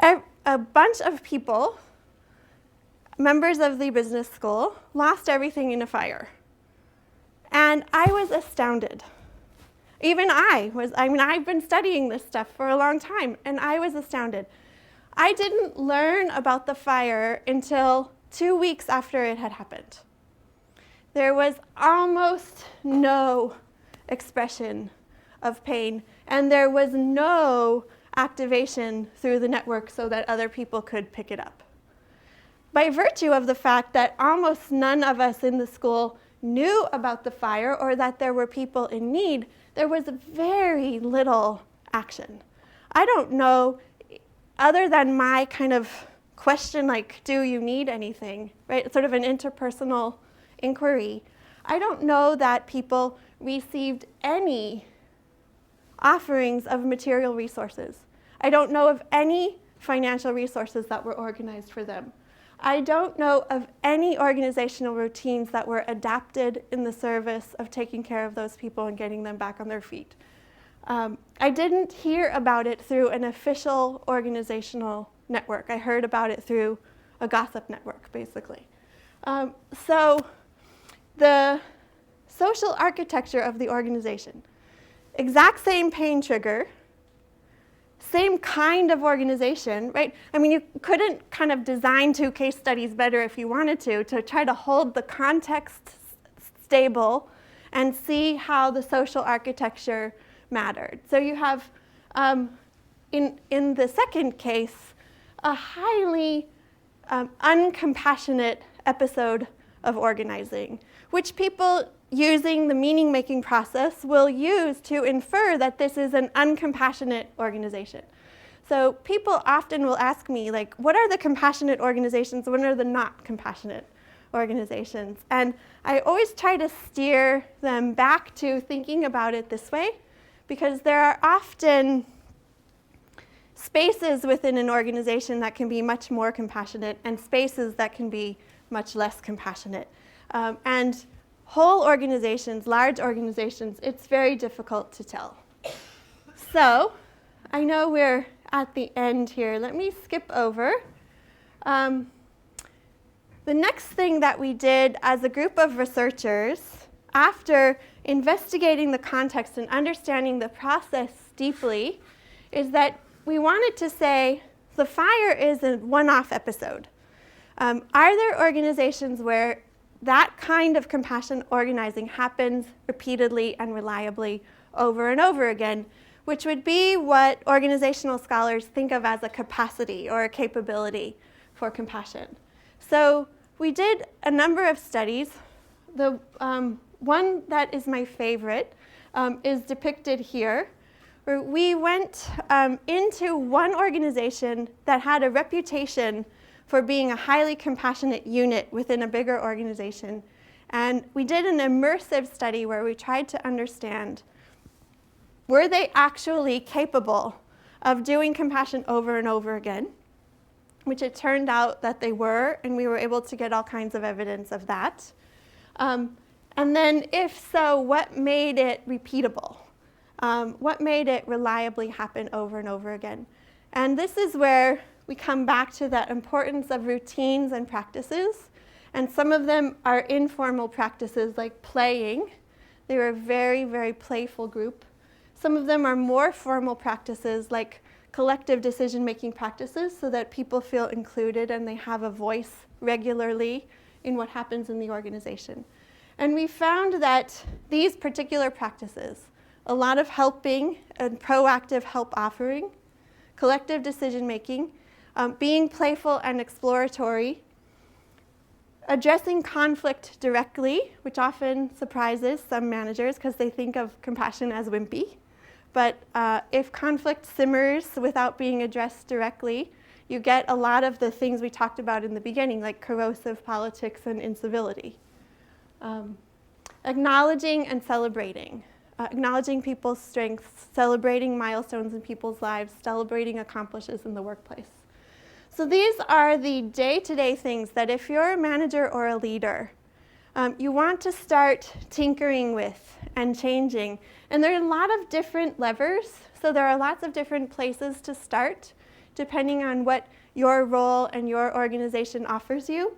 a bunch of people, members of the business school, lost everything in a fire. And I was astounded. Even I've been studying this stuff for a long time, and I was astounded. I didn't learn about the fire until 2 weeks after it had happened. There was almost no expression of pain, and there was no activation through the network so that other people could pick it up. By virtue of the fact that almost none of us in the school knew about the fire or that there were people in need, there was very little action. I don't know, other than my kind of question like, do you need anything, right? It's sort of an interpersonal inquiry. I don't know that people received any offerings of material resources. I don't know of any financial resources that were organized for them. I don't know of any organizational routines that were adapted in the service of taking care of those people and getting them back on their feet. I didn't hear about it through an official organizational network. I heard about it through a gossip network, basically. So the social architecture of the organization, exact same pain trigger, same kind of organization, right? I mean, you couldn't kind of design two case studies better if you wanted to try to hold the context stable and see how the social architecture mattered. So you have, in the second case, a highly uncompassionate episode of organizing, which people using the meaning-making process will use to infer that this is an uncompassionate organization. So people often will ask me, like, what are the compassionate organizations? What are the not compassionate organizations? And I always try to steer them back to thinking about it this way, because there are often spaces within an organization that can be much more compassionate and spaces that can be much less compassionate. And whole organizations, large organizations, it's very difficult to tell. So I know we're at the end here. Let me skip over. The next thing that we did as a group of researchers, after investigating the context and understanding the process deeply, is that we wanted to say the fire is a one-off episode. Are there organizations where that kind of compassion organizing happens repeatedly and reliably over and over again, which would be what organizational scholars think of as a capacity or a capability for compassion? So we did a number of studies. The one that is my favorite is depicted here, where we went into one organization that had a reputation for being a highly compassionate unit within a bigger organization. And we did an immersive study where we tried to understand, were they actually capable of doing compassion over and over again? Which it turned out that they were, and we were able to get all kinds of evidence of that. And then if so, what made it repeatable? What made it reliably happen over and over again? And this is where we come back to that importance of routines and practices. And some of them are informal practices like playing. They were a very, very playful group. Some of them are more formal practices like collective decision-making practices so that people feel included and they have a voice regularly in what happens in the organization. And we found that these particular practices, a lot of helping and proactive help offering, collective decision-making, being playful and exploratory, addressing conflict directly, which often surprises some managers because they think of compassion as wimpy. But if conflict simmers without being addressed directly, you get a lot of the things we talked about in the beginning, like corrosive politics and incivility. Acknowledging and celebrating. Acknowledging people's strengths, celebrating milestones in people's lives, celebrating accomplishments in the workplace. So these are the day-to-day things that if you're a manager or a leader, you want to start tinkering with and changing. And there are a lot of different levers, so there are lots of different places to start, depending on what your role and your organization offers you.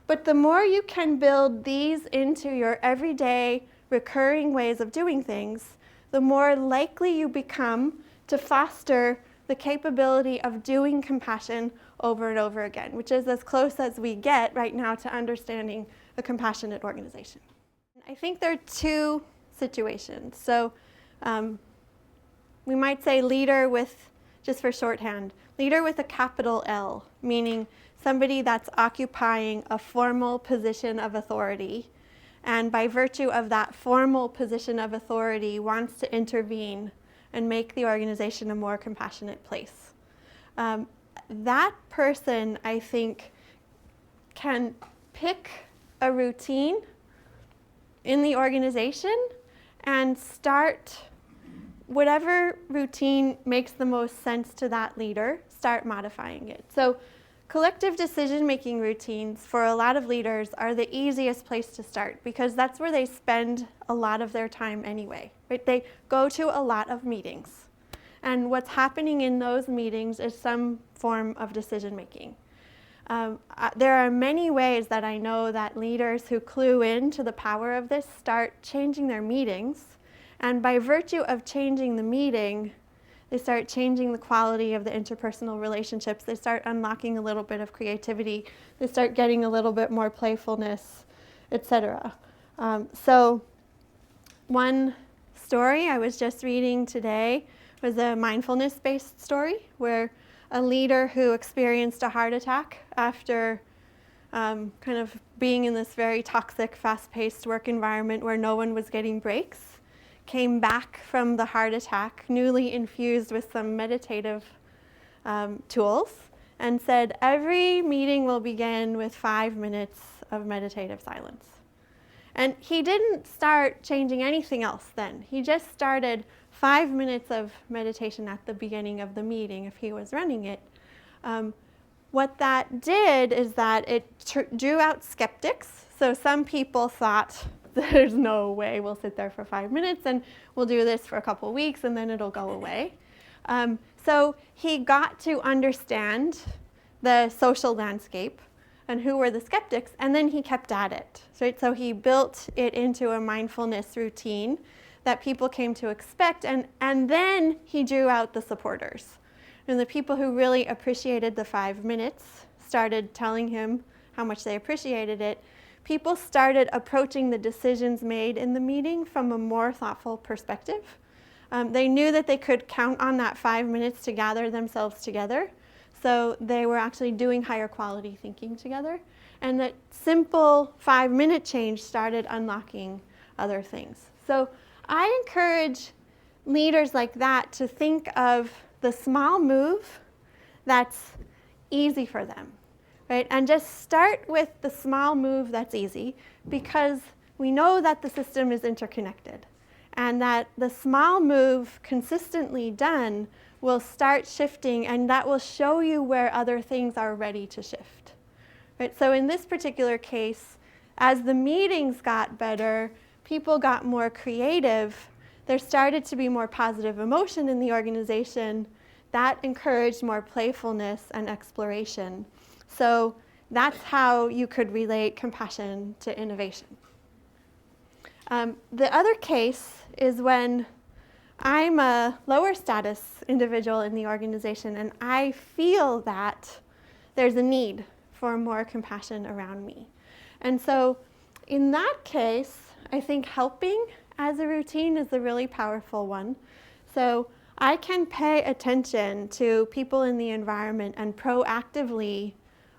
But the more you can build these into your everyday, recurring ways of doing things, the more likely you become to foster the capability of doing compassion over and over again, which is as close as we get right now to understanding a compassionate organization. I think there are two situations. So we might say leader with, just for shorthand, leader with a capital L, meaning somebody that's occupying a formal position of authority, and by virtue of that formal position of authority wants to intervene and make the organization a more compassionate place. That person, I think, can pick a routine in the organization and start whatever routine makes the most sense to that leader, start modifying it. So collective decision-making routines for a lot of leaders are the easiest place to start because that's where they spend a lot of their time anyway, right? They go to a lot of meetings. And what's happening in those meetings is some form of decision-making. There are many ways that I know that leaders who clue in to the power of this start changing their meetings. And by virtue of changing the meeting, they start changing the quality of the interpersonal relationships. They start unlocking a little bit of creativity. They start getting a little bit more playfulness, etc. So one story I was just reading today was a mindfulness-based story where a leader who experienced a heart attack after kind of being in this very toxic, fast-paced work environment where no one was getting breaks, came back from the heart attack newly infused with some meditative tools and said, every meeting will begin with 5 minutes of meditative silence. And he didn't start changing anything else then. He just started 5 minutes of meditation at the beginning of the meeting if he was running it. What that did is that it drew out skeptics. So some people thought, there's no way we'll sit there for 5 minutes and we'll do this for a couple of weeks and then it'll go away. So he got to understand the social landscape and who were the skeptics, and then he kept at it. Right? So he built it into a mindfulness routine that people came to expect, and then he drew out the supporters. And the people who really appreciated the 5 minutes started telling him how much they appreciated it. People started approaching the decisions made in the meeting from a more thoughtful perspective. They knew that they could count on that 5 minutes to gather themselves together. So they were actually doing higher quality thinking together. And that simple 5-minute change started unlocking other things. So I encourage leaders like that to think of the small move that's easy for them, right? And just start with the small move that's easy, because we know that the system is interconnected and that the small move consistently done will start shifting, and that will show you where other things are ready to shift. Right? So in this particular case, as the meetings got better, people got more creative, there started to be more positive emotion in the organization. That encouraged more playfulness and exploration. So that's how you could relate compassion to innovation. The other case is when I'm a lower status individual in the organization and I feel that there's a need for more compassion around me. And so in that case, I think helping as a routine is a really powerful one. So I can pay attention to people in the environment and proactively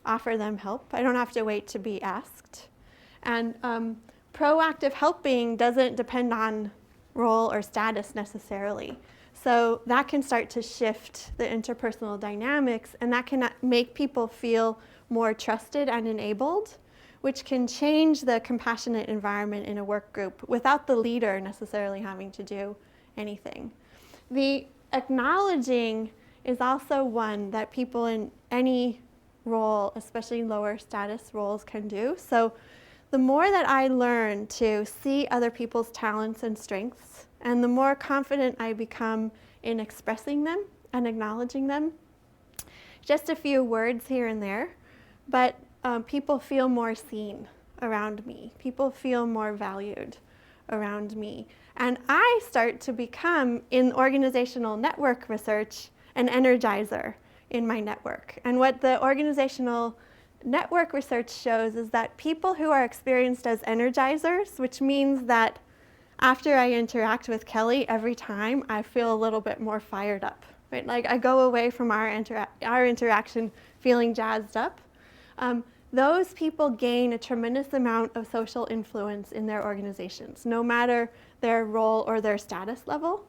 offer them help. I don't have to wait to be asked. And proactive helping doesn't depend on role or status necessarily. So that can start to shift the interpersonal dynamics, and that can make people feel more trusted and enabled, which can change the compassionate environment in a work group without the leader necessarily having to do anything. The acknowledging is also one that people in any role, especially lower status roles, can do. So the more that I learn to see other people's talents and strengths, and the more confident I become in expressing them and acknowledging them, just a few words here and there, but people feel more seen around me. People feel more valued around me. And I start to become, in organizational network research, an energizer in my network. And what the organizational network research shows is that people who are experienced as energizers, which means that after I interact with Kelly, every time I feel a little bit more fired up. Right? Like I go away from our interaction feeling jazzed up. Those people gain a tremendous amount of social influence in their organizations, no matter their role or their status level.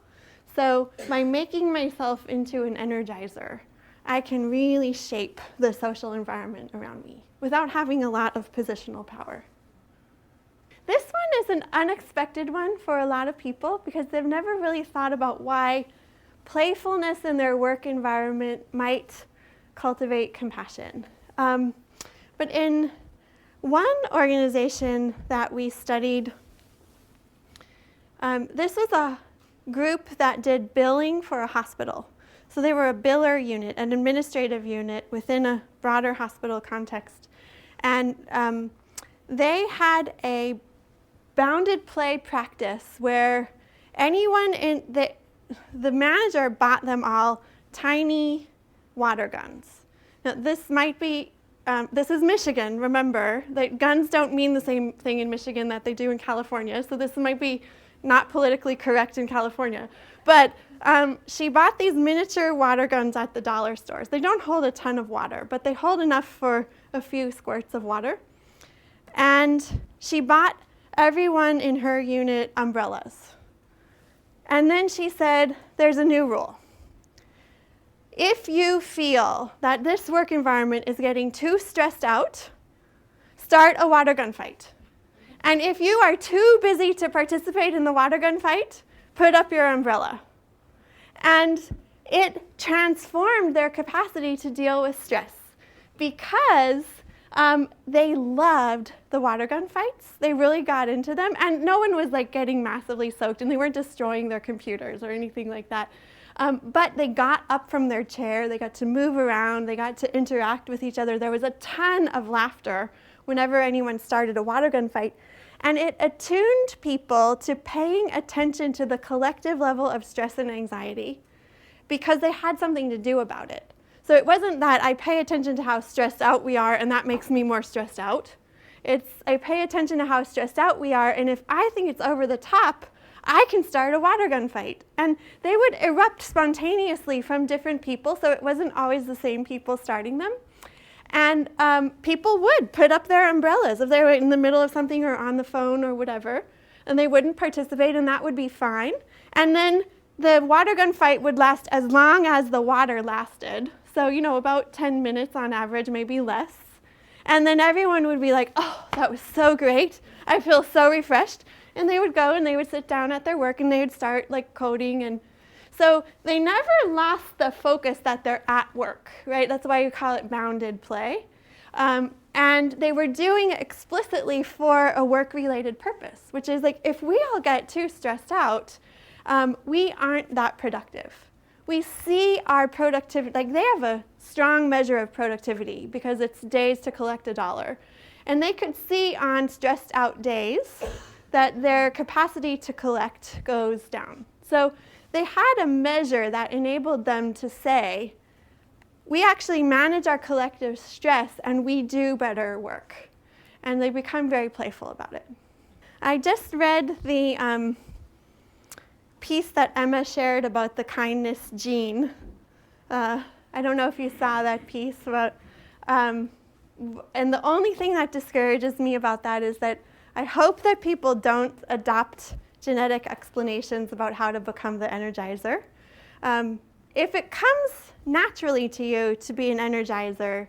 So by making myself into an energizer, I can really shape the social environment around me without having a lot of positional power. This one is an unexpected one for a lot of people because they've never really thought about why playfulness in their work environment might cultivate compassion. But in one organization that we studied, this was a group that did billing for a hospital. So they were a biller unit, an administrative unit within a broader hospital context. And they had a bounded play practice where anyone in the manager bought them all tiny water guns. Now this might be, this is Michigan, remember, that guns don't mean the same thing in Michigan that they do in California, so this might be not politically correct in California. But she bought these miniature water guns at the dollar stores. They don't hold a ton of water, but they hold enough for a few squirts of water. And she bought everyone in her unit umbrellas. And then she said, there's a new rule. If you feel that this work environment is getting too stressed out, start a water gun fight. And if you are too busy to participate in the water gun fight, put up your umbrella. And it transformed their capacity to deal with stress because they loved the water gun fights. They really got into them. And no one was like getting massively soaked, and they weren't destroying their computers or anything like that. But they got up from their chair, they got to move around, they got to interact with each other. There was a ton of laughter whenever anyone started a water gun fight. And it attuned people to paying attention to the collective level of stress and anxiety because they had something to do about it. So it wasn't that I pay attention to how stressed out we are and that makes me more stressed out. It's I pay attention to how stressed out we are, and if I think it's over the top, I can start a water gun fight. And they would erupt spontaneously from different people, so it wasn't always the same people starting them. And people would put up their umbrellas if they were in the middle of something or on the phone or whatever, and they wouldn't participate, and that would be fine. And then the water gun fight would last as long as the water lasted. So, about 10 minutes on average, maybe less. And then everyone would be like, oh, that was so great. I feel so refreshed. And they would go and they would sit down at their work and they would start like coding. And so they never lost the focus that they're at work, right? That's why you call it bounded play. And they were doing it explicitly for a work-related purpose, which is like if we all get too stressed out, we aren't that productive. We see our productivity, like they have a strong measure of productivity because it's days to collect $1. And they could see on stressed out days that their capacity to collect goes down. So they had a measure that enabled them to say, we actually manage our collective stress and we do better work. And they become very playful about it. I just read the piece that Emma shared about the kindness gene. I don't know if you saw that piece, but, and the only thing that discourages me about that is that I hope that people don't adopt genetic explanations about how to become the energizer. If it comes naturally to you to be an energizer,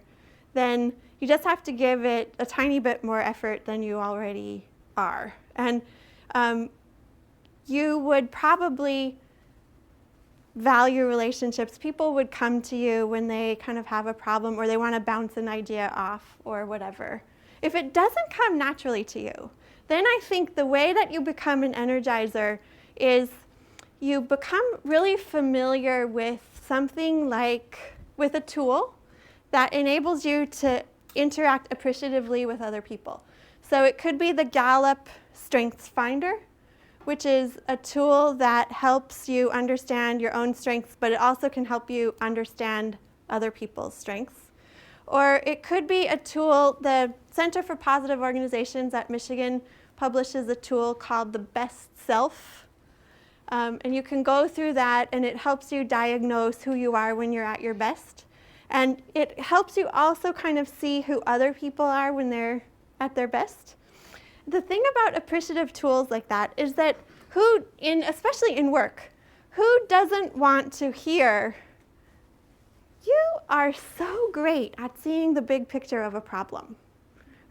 then you just have to give it a tiny bit more effort than you already are. And you would probably value relationships. People would come to you when they kind of have a problem or they want to bounce an idea off or whatever. If it doesn't come naturally to you, then I think the way that you become an energizer is you become really familiar with something like, with a tool that enables you to interact appreciatively with other people. So it could be the Gallup Strengths Finder, which is a tool that helps you understand your own strengths, but it also can help you understand other people's strengths. Or it could be a tool, the Center for Positive Organizations at Michigan publishes a tool called the Best Self. And you can go through that, and it helps you diagnose who you are when you're at your best. And it helps you also kind of see who other people are when they're at their best. The thing about appreciative tools like that is that especially in work, who doesn't want to hear, you are so great at seeing the big picture of a problem.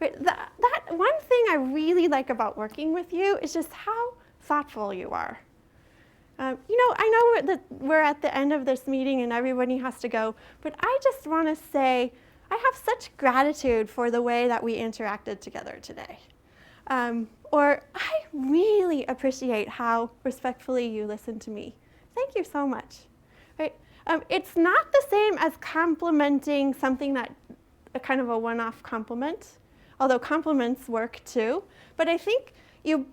Right? That one thing I really like about working with you is just how thoughtful you are. I know we're at the end of this meeting and everybody has to go, but I just want to say I have such gratitude for the way that we interacted together today. Or I really appreciate how respectfully you listened to me. Thank you so much. Right? It's not the same as complimenting something that a kind of a one-off compliment, although compliments work too. But I think you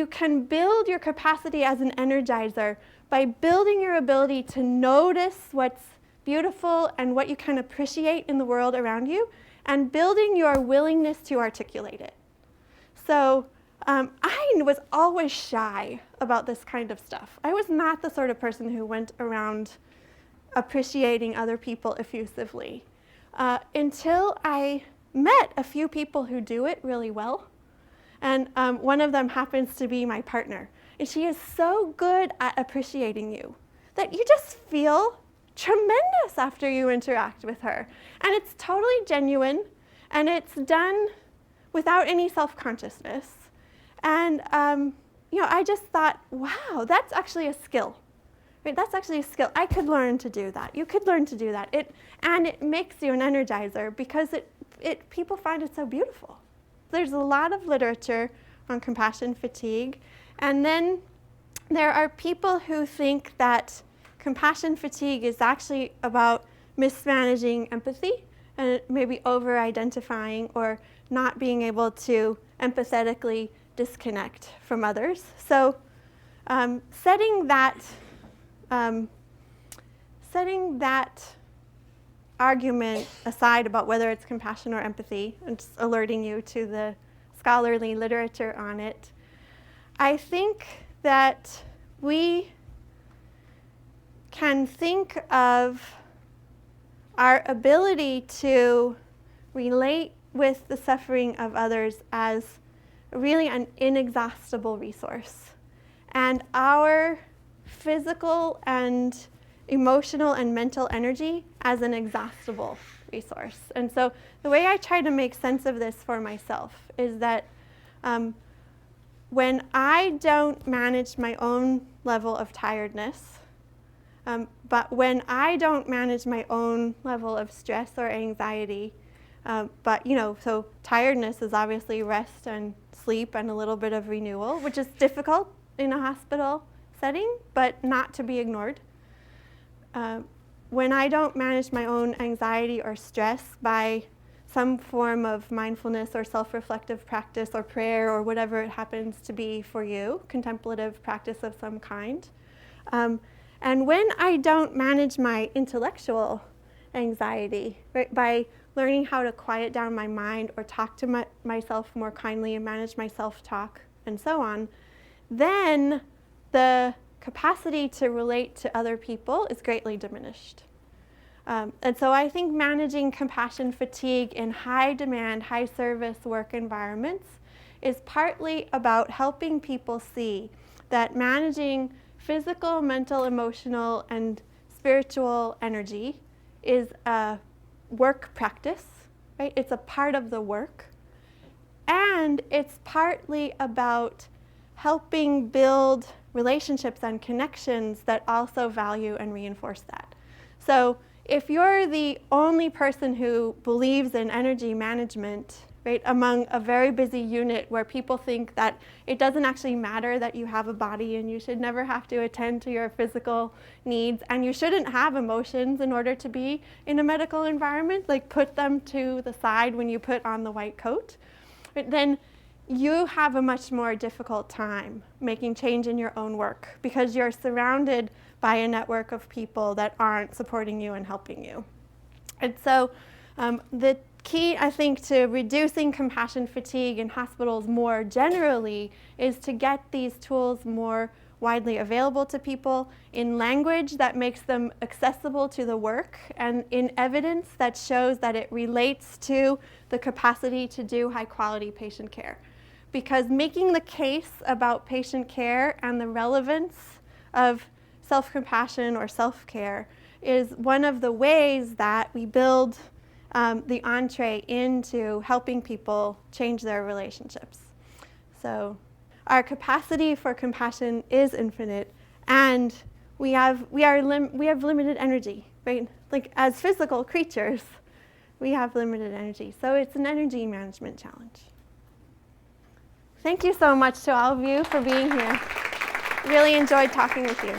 can build your capacity as an energizer by building your ability to notice what's beautiful and what you can appreciate in the world around you, and building your willingness to articulate it. So I was always shy about this kind of stuff. I was not the sort of person who went around appreciating other people effusively until I met a few people who do it really well. And one of them happens to be my partner. And she is so good at appreciating you that you just feel tremendous after you interact with her. And it's totally genuine, and it's done without any self-consciousness. And I just thought, wow, that's actually a skill. Right? That's actually a skill. I could learn to do that. You could learn to do that. It makes you an energizer because people find it so beautiful. There's a lot of literature on compassion fatigue, and then there are people who think that compassion fatigue is actually about mismanaging empathy and maybe over-identifying or not being able to empathetically disconnect from others. So setting that argument aside about whether it's compassion or empathy, and just alerting you to the scholarly literature on it, I think that we can think of our ability to relate with the suffering of others as really an inexhaustible resource. And our physical and emotional and mental energy as an exhaustible resource. And so the way I try to make sense of this for myself is that when I don't manage my own level of tiredness, but when I don't manage my own level of stress or anxiety, so tiredness is obviously rest and sleep and a little bit of renewal, which is difficult in a hospital setting, but not to be ignored. When I don't manage my own anxiety or stress by some form of mindfulness or self-reflective practice or prayer or whatever it happens to be for you, contemplative practice of some kind, and when I don't manage my intellectual anxiety, right, by learning how to quiet down my mind or talk to myself more kindly and manage my self-talk and so on, then the capacity to relate to other people is greatly diminished. And so I think managing compassion fatigue in high demand, high service work environments is partly about helping people see that managing physical, mental, emotional, and spiritual energy is a work practice, right? It's a part of the work. And it's partly about helping build relationships and connections that also value and reinforce that. So if you're the only person who believes in energy management, right, among a very busy unit where people think that it doesn't actually matter that you have a body and you should never have to attend to your physical needs and you shouldn't have emotions in order to be in a medical environment, like put them to the side when you put on the white coat, right, then you have a much more difficult time making change in your own work because you're surrounded by a network of people that aren't supporting you and helping you. And so the key, I think, to reducing compassion fatigue in hospitals more generally is to get these tools more widely available to people in language that makes them accessible to the work and in evidence that shows that it relates to the capacity to do high-quality patient care. Because making the case about patient care and the relevance of self-compassion or self-care is one of the ways that we build the entree into helping people change their relationships. So our capacity for compassion is infinite, and we have limited energy, right? Like as physical creatures, we have limited energy. So it's an energy management challenge. Thank you so much to all of you for being here. Really enjoyed talking with you.